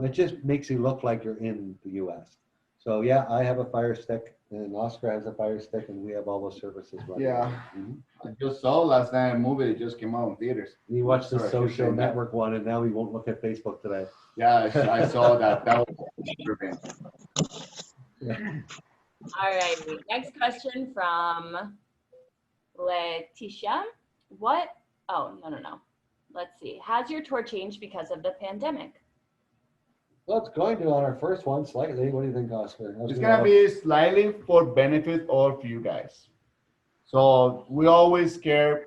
It just makes you look like you're in the US. So yeah, I have a Fire Stick and Oscar has a Fire Stick and we have all those services running. Yeah. Mhm. I just saw last night a movie that just came out in theaters. You watched the Sorry, social okay. network one and now we won't look at Facebook today. Yeah, I saw that. That was brilliant. Alrighty. Next question from Letitia. Oh, no. Let's see. Has your tour changed because of the pandemic? Well, it's going to on our first one slightly. What do you think, Oscar? It's gonna be slightly for benefit of you guys. So we always care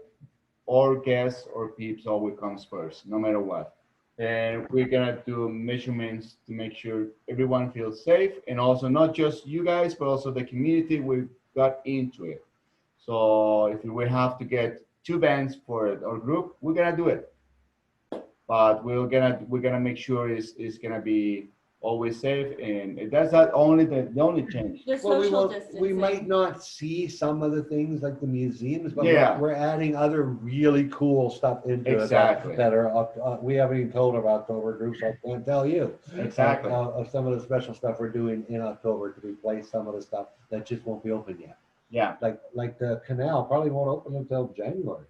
our guests or peeps always comes first, no matter what. And we're gonna do measurements to make sure everyone feels safe, and also not just you guys, but also the community we got into it. So if we have to get 2 bands for our group, we're gonna do it. But we're gonna make sure it's gonna be always safe, and that's not only the only change. The Well, social we distancing. might not see some of the things like the museums, but Yeah. we're adding other really cool stuff into Exactly. it that are, we haven't even told of October groups, so I can't tell you. Exactly. Of some of the special stuff we're doing in October to replace some of the stuff that just won't be open yet. Yeah. Like the canal probably won't open until January.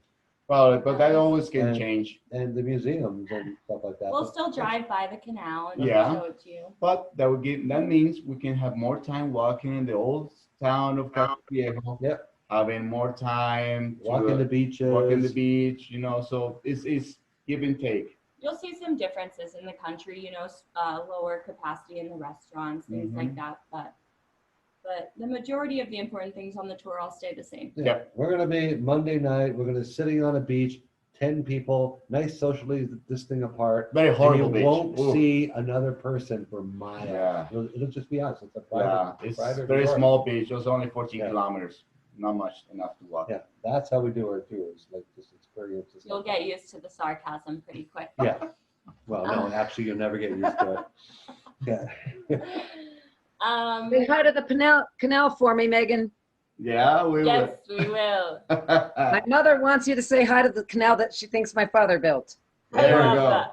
Well, but that always can And- change. And the museums and stuff like that. We'll still drive by the canal and Yeah. show it to you. But that means we can have more time walking in the old town of Cabo Viejo. Yep. Having more time to Walking the beaches. walking the beach, so it's give and take. You'll see some differences in the country, lower capacity in the restaurants, things like that. But the majority of the important things on the tour all stay the same. Yeah. Yep. We're gonna be Monday night, we're gonna be sitting on a beach, 10 people, nice socially distancing apart. Very horrible and beach. you won't Ooh. see another person for miles. Yeah. It'll just be us. It's a Yeah, private, it's private very resort. small beach. It's only 14 Yeah. kilometers. Not much enough to walk. Yeah, that's how we do our tours, like just experiences. You'll get used to the sarcasm pretty quick. Yeah. Well, no, actually, you'll never get used to it. Yeah. Say hi to the canal for me, Megan. Yeah, we Yes, we will. My mother wants you to say hi to the canal that she thinks my father built. There I we go. love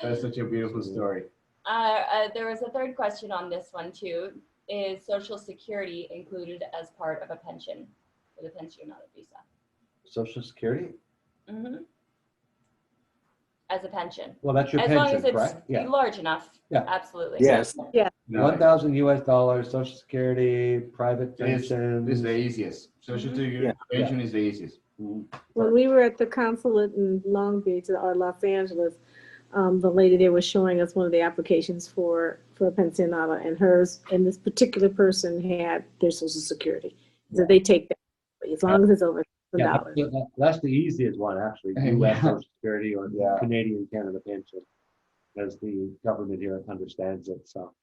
That's such a beautiful story. There was a third question on this one too. Is Social Security included as part of a pension with a pensionado visa? Social Security? Mm-hmm. As a pension. Well, that's your As pension, long as it's correct? Yeah. large enough. Yeah. Absolutely. Yes. Yeah. $1,000 US, Social Security, private This pension. is the easiest. Social Security pension is the easiest. When we were at the consulate in Long Beach or Los Angeles, the lady there was showing us one of the applications for a pensionada, and hers, and this particular person had their Social Security. So they take that as long as it's over Yeah, $1,000. that's the easiest one, actually. US Social Security or Yeah. Canadian Canada pension, as the government here understands it. So,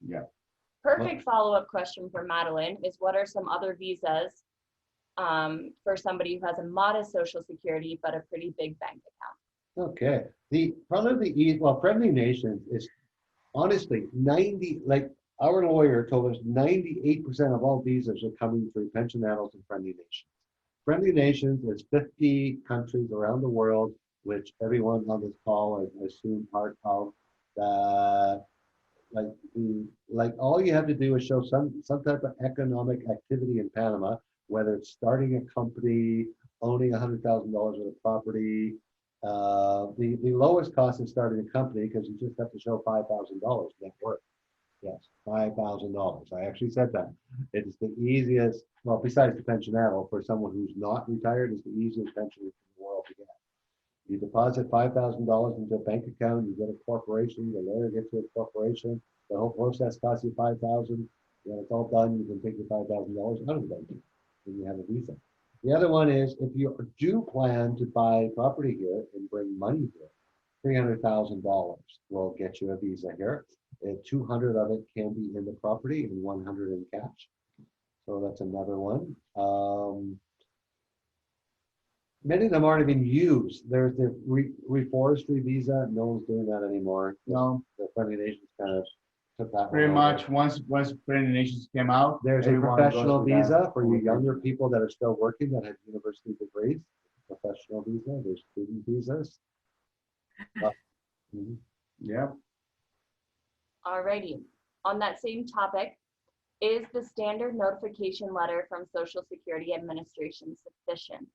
Yeah. Perfect follow-up question for Madeline is what are some other visas for somebody who has a modest Social Security but a pretty big bank account? okay. Friendly Nations is honestly 90. Like our lawyer told us, 98% of all visas are coming through pensionados and Friendly Nations. Friendly Nations is 50 countries around the world, which everyone on this call is, I assume, part of. Like all you have to do is show some type of economic activity in Panama, whether it's starting a company, owning $100,000 worth of property. The lowest cost of starting a company, because you just have to show $5,000 net worth. Yes, $5,000. I actually said that. It's the easiest, well, besides the pensionado, for someone who's not retired, it's the easiest pension in the world to get. You deposit $5,000 into a bank account, you get a corporation, the lawyer gets you a corporation, the whole process costs you $5,000. When it's all done, you can take your $5,000 out of the bank, and you have a visa. The other one is if you do plan to buy property here and bring money here, $300,000 will get you a visa here. And 200 of it can be in the property and 100 in cash. So that's another one. Many of them aren't even used. There's the reforestry visa. No one's doing that anymore. No. The Friendly Nations kind of took that Pretty one over. much once Friendly Nations came out, There's a everyone professional goes to that. visa for you younger people that are still working that have university degrees. Professional visa. There's student visas. Yeah. Alrighty. On that same topic, is the standard notification letter from Social Security Administration sufficient?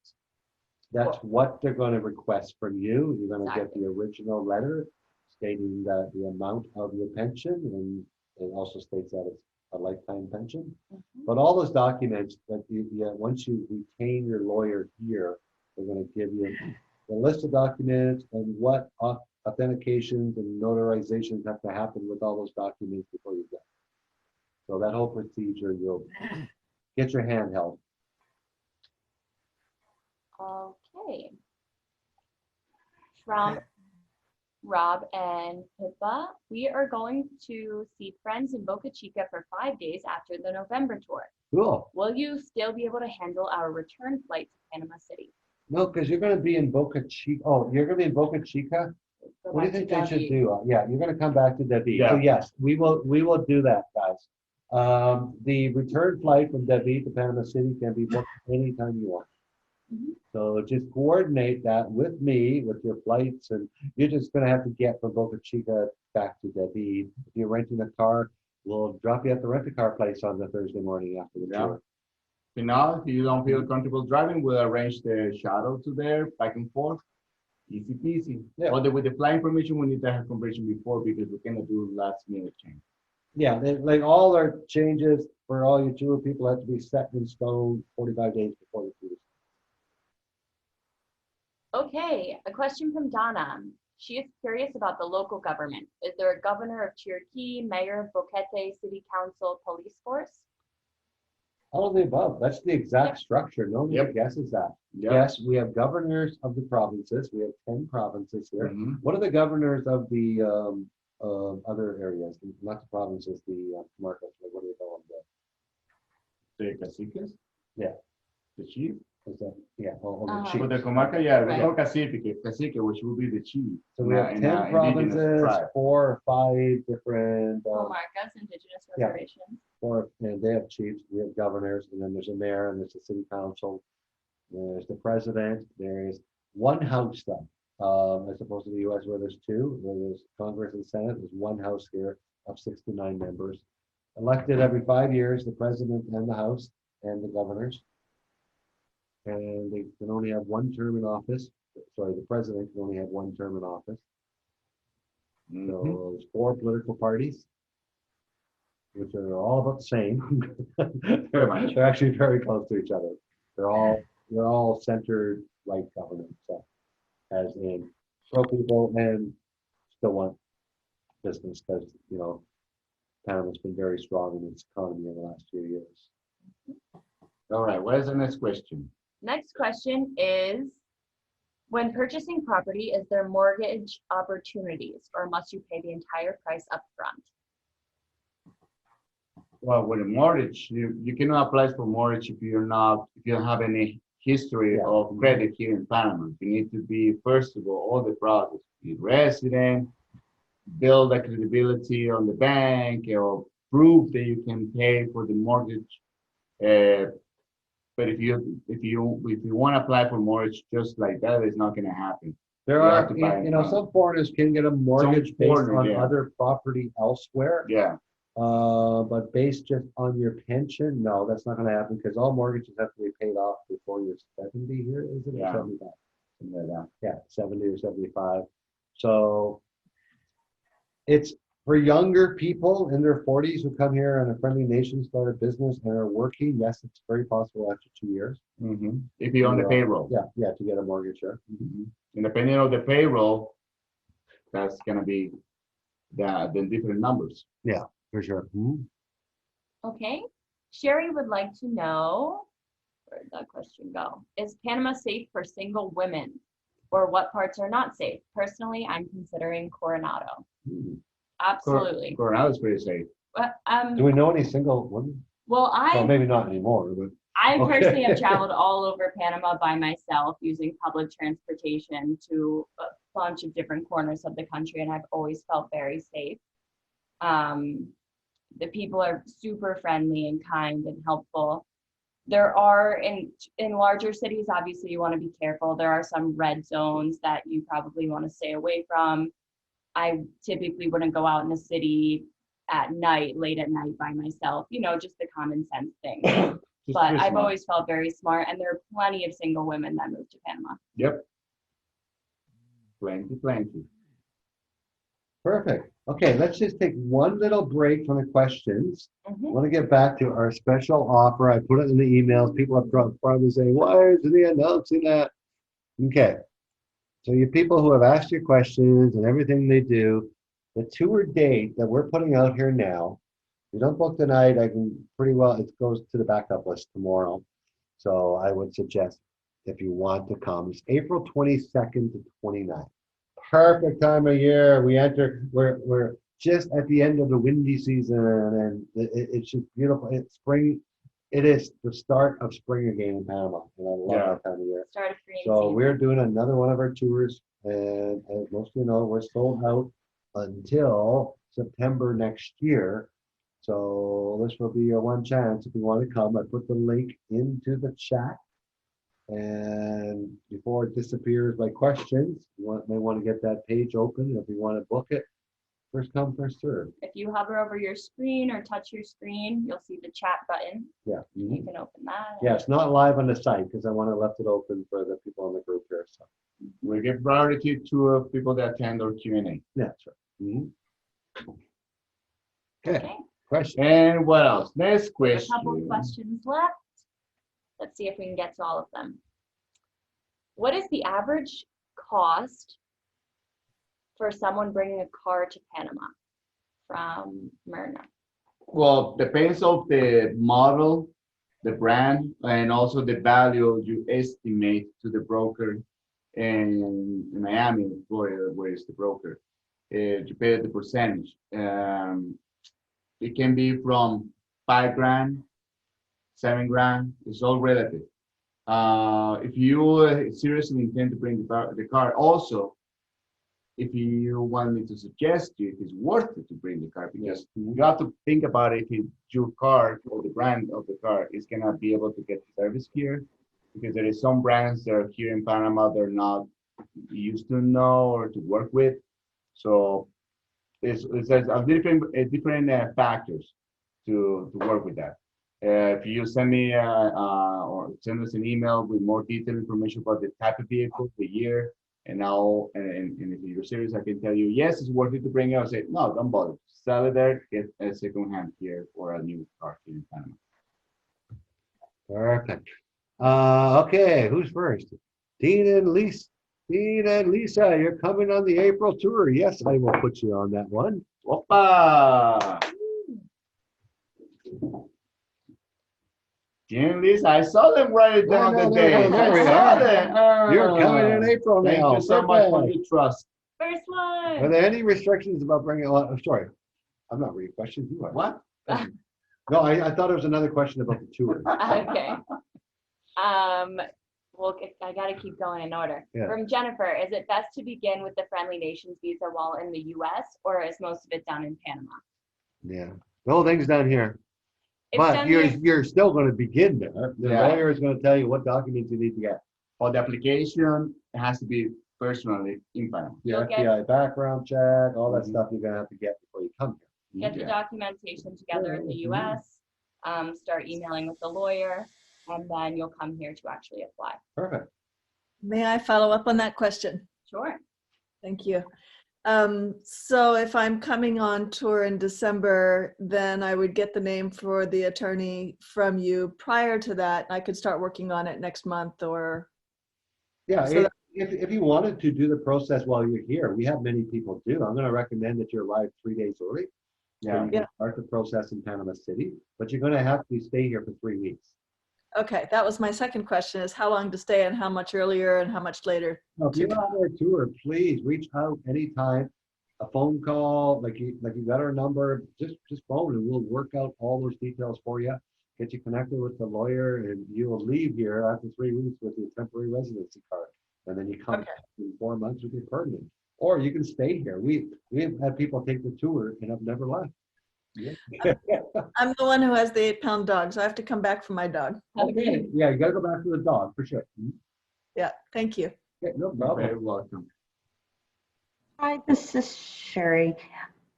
That's what they're going to request from you. You're going to get Exactly. the original letter stating that the amount of your pension, and it also states that it's a lifetime pension. But all those documents that once you retain your lawyer here, they're going to give you the list of documents and what authentications and notarizations have to happen with all those documents before you go. So that whole procedure, you'll get your hand held. Okay. From Rob and Pippa, we are going to see friends in Boca Chica for 5 days after the November tour. Cool. Will you still be able to handle our return flight to Panama City? No, because you're going to be in Boca Chica. Oh, you're going to be in Boca Chica Go What do you back to think they should David. do? Yeah, you're gonna come back to David. Yeah. So yes, we will do that, guys. The return flight from David to Panama City can be booked anytime you want. Mhm. So just coordinate that with me, with your flights, and you're just gonna have to get from Boca Chica back to David. If you're renting a car, we'll drop you at the rent-a-car place on the Thursday morning after the Yeah. tour. You know, if you don't feel comfortable driving, we'll arrange the shuttle to there, back and forth. Easy peasy. Yeah. Although with the flight information, we need to have conversation before because we cannot do last minute change. Yeah, like all our changes for all you tour people have to be set in stone 45 days before the cruise. Okay, a question from Donna. She is curious about the local government. Is there a governor of Chiriquí, mayor of Boquete, city council, police force? All of the above. That's the exact structure. No one Yep. guesses that. Yep. Yes, we have governors of the provinces. We have 10 provinces here. Mhm. What are the governors of the other areas? Not the provinces, the comarcas. Like, what do you call them? The caciques? Yeah. The chief? Is that, yeah, all the Uh-huh. For the chiefs. comarca, yeah, we Right. call cacique, which will be the chief. So we have 10 provinces, 4 or 5 different, Comarcas, indigenous yeah. reservations. and they have chiefs, we have governors, and then there's a mayor, and there's a city council. There's the president, there's one house though, as opposed to the US where there's 2, where there's Congress and Senate, there's one house here of 69 members. Elected every 5 years, the president and the house and the governors. And they can only have 1 term in office. Sorry, the president can only have 1 term in office. So there's 4 political parties, which are all about the same. They're actually very close to each other. They're all centered right government, so as in pro people and still want business because Panama's been very strong in its economy in the last few years. All right, what is the next question? Next question is, when purchasing property, is there mortgage opportunities or must you pay the entire price up front? Well, with a mortgage, you cannot apply for mortgage if you don't have any history of credit here in Panama. You need to be, first of all the process, be resident, build a credibility on the bank, or prove that you can pay for the mortgage. But if you want to apply for mortgage just like that, it's not going to happen. There are, some foreigners can get a mortgage based on other property elsewhere. Yeah. But based just on your pension, no, that's not going to happen because all mortgages have to be paid off before you're 70 here, is it? Yeah. Or 75? Something like that. Yeah, 70 or 75. So it's for younger people in their 40s who come here and a friendly nation, start a business and are working. Yes, it's very possible after 2 years. Mm-hmm. If you're on the payroll. Yeah, to get a mortgage here. Mm-hmm. And depending on the payroll, that's going to be the different numbers. Yeah, for sure. Mm-hmm. Okay. Sherry would like to know, where did that question go? Is Panama safe for single women? Or what parts are not safe? Personally, I'm considering Coronado. Mm-hmm. Absolutely. Coronado's pretty safe. Do we know any single women? Well, maybe not anymore, but I personally have traveled all over Panama by myself using public transportation to a bunch of different corners of the country, and I've always felt very safe. The people are super friendly and kind and helpful. There are, in larger cities, obviously you want to be careful. There are some red zones that you probably want to stay away from. I typically wouldn't go out in the city at night, late at night by myself, just the common sense thing. But I've always felt very smart, and there are plenty of single women that move to Panama. Yep. Plenty. Perfect. Okay, let's just take one little break from the questions. Mm-hmm. I want to get back to our special offer. I put it in the emails. People are probably saying, why isn't he announcing that? Okay. So you people who have asked your questions and everything they do, the tour date that we're putting out here now, if you don't book tonight, it goes to the backup list tomorrow. So I would suggest if you want to come, it's April 22nd to 29th. Perfect time of year. We're just at the end of the windy season, and it's just beautiful. It's spring It is the start of spring again in Panama, and I love Yeah. that time of year. Start of green So season. we're doing another one of our tours, and as most of you know, we're sold out until September next year. So this will be your one chance if you want to come. I put the link into the chat. And before it disappears by questions, may want to get that page open. If you want to book it, first come, first serve. If you hover over your screen or touch your screen, you'll see the chat button. Yeah. You can open that. Yeah, it's not live on the site because I want to left it open for the people in the group here. So We give priority to people that attend our Q&A. yeah, that's right. Okay. Question. And what else? Next A question. couple of questions left. Let's see if we can get to all of them. What is the average cost for someone bringing a car to Panama from Myrna? Well, depends of the model, the brand, and also the value you estimate to the broker in Miami, Florida, where is the broker. You pay the percentage. It can be from 5 grand, 7 grand. It's all relative. If you seriously intend to bring the car, also, if you want me to suggest you, it is worth it to bring the car because you have to think about it. If your car or the brand of the car is gonna be able to get service here, because there is some brands that are here in Panama they're not used to know or to work with. So there's a different factors to work with that. If you send me or send us an email with more detailed information about the type of vehicle, the year, and if you're serious, I can tell you, yes, it's worth it to bring it. I'll say, no, don't bother. Sell it there, get a second hand here or a new car here in Panama. Perfect. Okay, who's first? Dean and Lisa. Dean and Lisa, you're coming on the April tour. Yes, I will put you on that one. Opa! Dean, Lisa, I saw them write it down the day. There we are. You're coming in April now. Thank you so much for your trust. First one. Are there any restrictions about bringing a lot? Sorry, I'm not reading questions. You are. What? No, I thought it was another question about the tour. Okay. Well, I got to keep going in order. Yeah. From Jennifer, is it best to begin with the Friendly Nations visa while in the U.S. or is most of it done in Panama? Yeah, the whole thing's down here. It's But done you're still going to begin there. The Yeah. lawyer is going to tell you what documents you need to get. For the application, it has to be personally in Panama. The You'll get- FBI background check, all that Mhm. stuff you're going to have to get before you come here. Get the documentation together in the U.S., start emailing with the lawyer, and then you'll come here to actually apply. Perfect. May I follow up on that question? Sure. Thank you. So if I'm coming on tour in December, then I would get the name for the attorney from you. Prior to that, I could start working on it next month or. Yeah, So if you wanted to do the process while you're here, we have many people do. I'm going to recommend that you arrive 3 days early. So Yeah. you can start the process in Panama City, but you're going to have to stay here for 3 weeks. Okay, that was my second question is how long to stay and how much earlier and how much later. Now, if you're on our tour, please reach out anytime. A phone call, like you got our number, just phone and we'll work out all those details for you. Get you connected with the lawyer, and you will leave here after 3 weeks with your temporary residency card, and then you come in 4 months with your permanent. Or you can stay here. We have had people take the tour and have never left. Yeah. I'm the one who has the 8-pound dog, so I have to come back for my dog. Okay. Yeah, you got to go back to the dog for sure. Yeah, thank you. Yeah, no You're problem. very welcome. Hi, this is Sherry.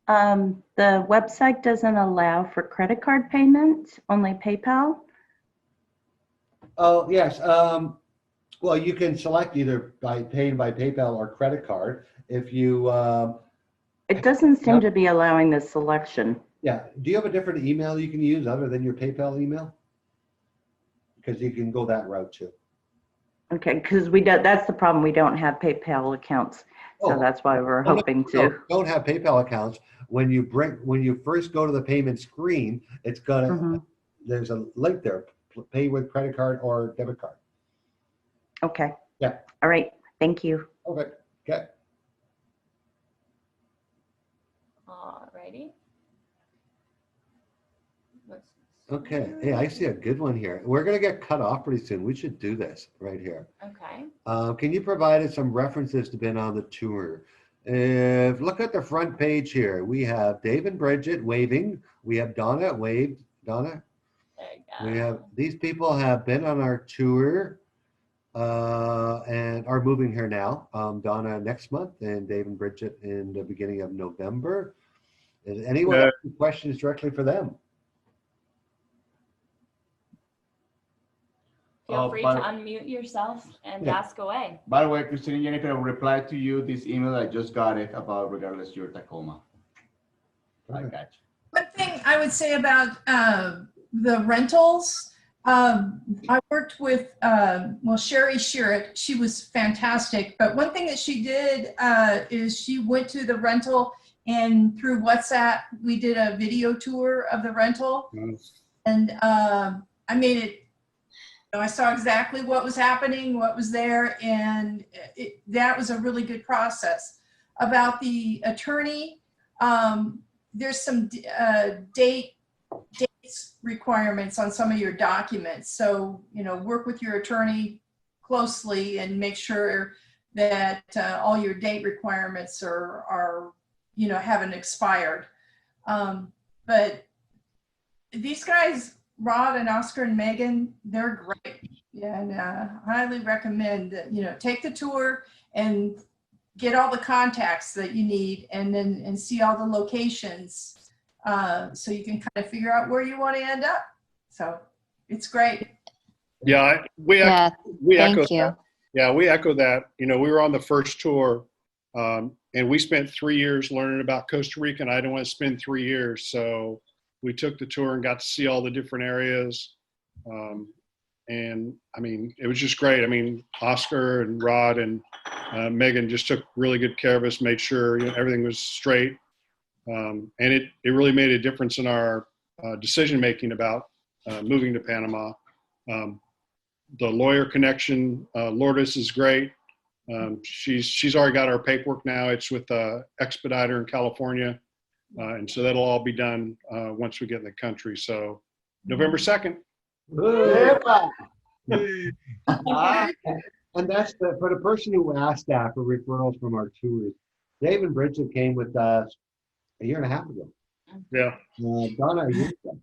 The website doesn't allow for credit card payments, only PayPal. Oh, yes. Well, you can select either by paying by PayPal or credit card. If you, It doesn't seem to be allowing this selection. yeah. Do you have a different email you can use other than your PayPal email? Because you can go that route too. Okay, because that's the problem. We don't have PayPal accounts. So Oh. that's why we're No, hoping no, to. don't have PayPal accounts. When you first go to the payment screen, it's gonna, Mhm. there's a link there, pay with credit card or debit card. Okay. Yeah. All right. Thank you. Okay. Okay. Alrighty. Okay. Hey, I see a good one here. We're gonna get cut off pretty soon. We should do this right here. Okay. Can you provide us some references to been on the tour? If look at the front page here, we have Dave and Bridget waving. We have Donna waved. Donna. There you go. We have these people have been on our tour and are moving here now. Donna next month and Dave and Bridget in the beginning of November. Is anyone have any questions directly for them? Feel free to unmute yourself and ask away. By the way, Christine and Jennifer, I will reply to you this email. I just got it about regardless your Tacoma. I got you. One thing I would say about the rentals, I worked with, well, Sherry Shearick. She was fantastic. But one thing that she did is she went to the rental and through WhatsApp, we did a video tour of the rental. And I made it, I saw exactly what was happening, what was there, and that was a really good process. About the attorney, there's some dates requirements on some of your documents. So, work with your attorney closely and make sure that all your date requirements are haven't expired. But these guys, Rod and Oscar and Megan, they're great. And highly recommend that, take the tour and get all the contacts that you need and see all the locations so you can kind of figure out where you want to end up. So it's great. Yeah, we echo that. Yeah, we echo that. We were on the first tour and we spent 3 years learning about Costa Rica, and I didn't want to spend 3 years. So we took the tour and got to see all the different areas. And I mean, it was just great. I mean, Oscar and Rod and Megan just took really good care of us, made sure everything was straight. And it really made a difference in our decision-making about moving to Panama. The lawyer connection, Lourdes is great. She's already got our paperwork now. It's with Expediter in California. And so that'll all be done once we get in the country. So November 2nd. And that's for the person who asked that for referrals from our tours. Dave and Bridget came with us a year and a half ago. Yeah. Donna a year ago.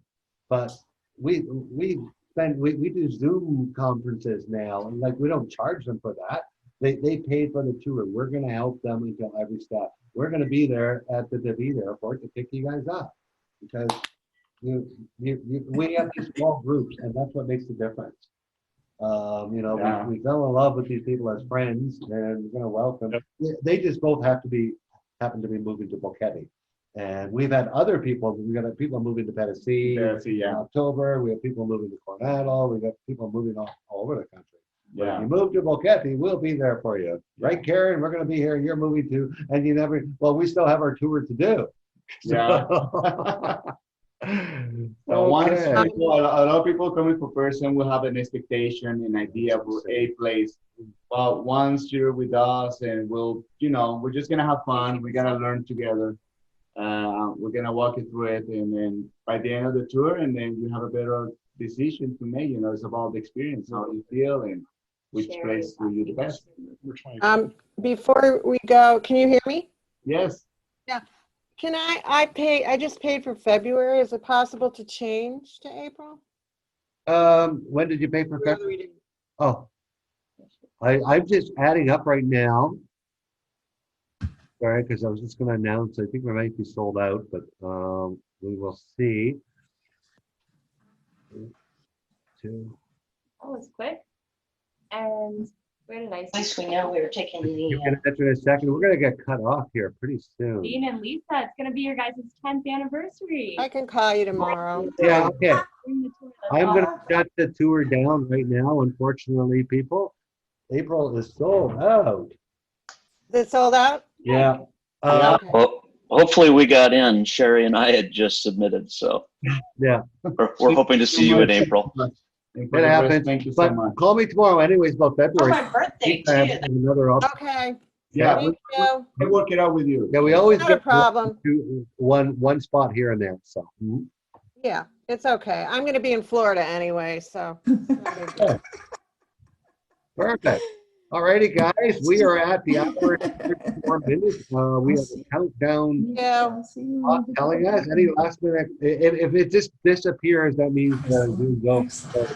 But we do Zoom conferences now, and like we don't charge them for that. They paid for the tour. We're going to help them until every step. We're going to be there at the DeVita airport to pick you guys up because we have these small groups, and that's what makes the difference. We fell in love with these people as friends, and we're going to welcome. They just both happen to be moving to Boquete. And we've had other people. We've got people moving to Tennessee in October. We have people moving to Coronado. We've got people moving all over the country. Yeah. When you move to Boquete, we'll be there for you. Right, Karen? We're going to be here. You're moving too. And we still have our tour to do. Yeah. So once a lot of people coming for person will have an expectation, an idea for a place. But once you're with us and we're just going to have fun. We're going to learn together. We're going to walk you through it. And then by the end of the tour, and then you have a better decision to make. It's about the experience, how you feel, and which place will you the best. Before we go, can you hear me? Yes. Yeah. Can I just paid for February. Is it possible to change to April? When did you pay for February? Oh, I'm just adding up right now. Sorry, because I was just going to announce, I think we might be sold out, but we will see. That was quick. And where did I see? Nice, we know we were taking the. You're going to enter in a second. We're going to get cut off here pretty soon. Dean and Lisa, it's going to be your guys' 10th anniversary. I can call you tomorrow. Yeah, okay. I'm going to shut the tour down right now, unfortunately, people. April is sold out. Is it sold out? Yeah. Okay. Well, hopefully we got in. Sherry and I had just submitted, so. Yeah. We're hoping to see you in April. It happens. Thank you but so much. Call me tomorrow anyways about February. Oh, my birthday too. Another option. Okay. Yeah. Thank you. We'll work it out with you. Yeah, we always Not a get problem. one spot here and there. So Yeah, it's okay. I'm going to be in Florida anyway, so. Perfect. All righty, guys, we are at the hour and 34 minutes. We have a countdown telling us any last minute. If it just disappears, that means Zoom go for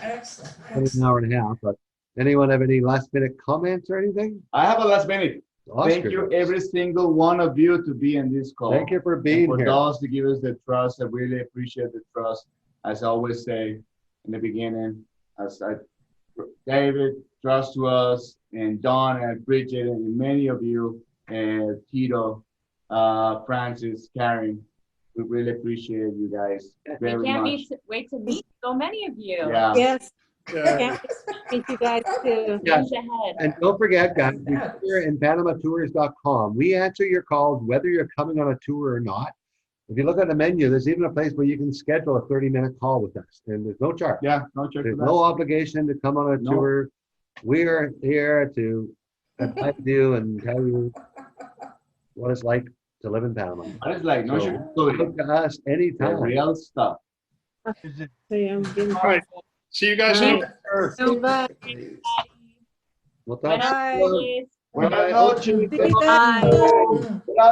an hour and a half. But anyone have any last minute comments or anything? I have a last minute. Oscar Thank you, does. every single one of you, to be in this call. Thank you for being and for here. those to give us the trust. I really appreciate the trust. As I always say in the beginning, David, trust to us, and Don and Bridget, and many of you, and Tito, Francis, Karen. We really appreciate you guys very We can't much. wait to meet so many of you. Yeah. Yes. Yeah. Can't meet you guys too. Yes. Ahead. And don't forget, guys, we're in PanamaTours.com. We answer your calls whether you're coming on a tour or not. If you look at the menu, there's even a place where you can schedule a 30-minute call with us, and there's no charge. Yeah, no charge. There's for no that. obligation to come on a No. tour. We're here to advise you and tell you what it's like to live in Panama. What is like? No So, sugar. come to us The anytime. real stuff. All right. See you guys All soon. right. Bye. We'll talk Buenas to you. noches. Bye. Buenas noches. See you guys. Bye.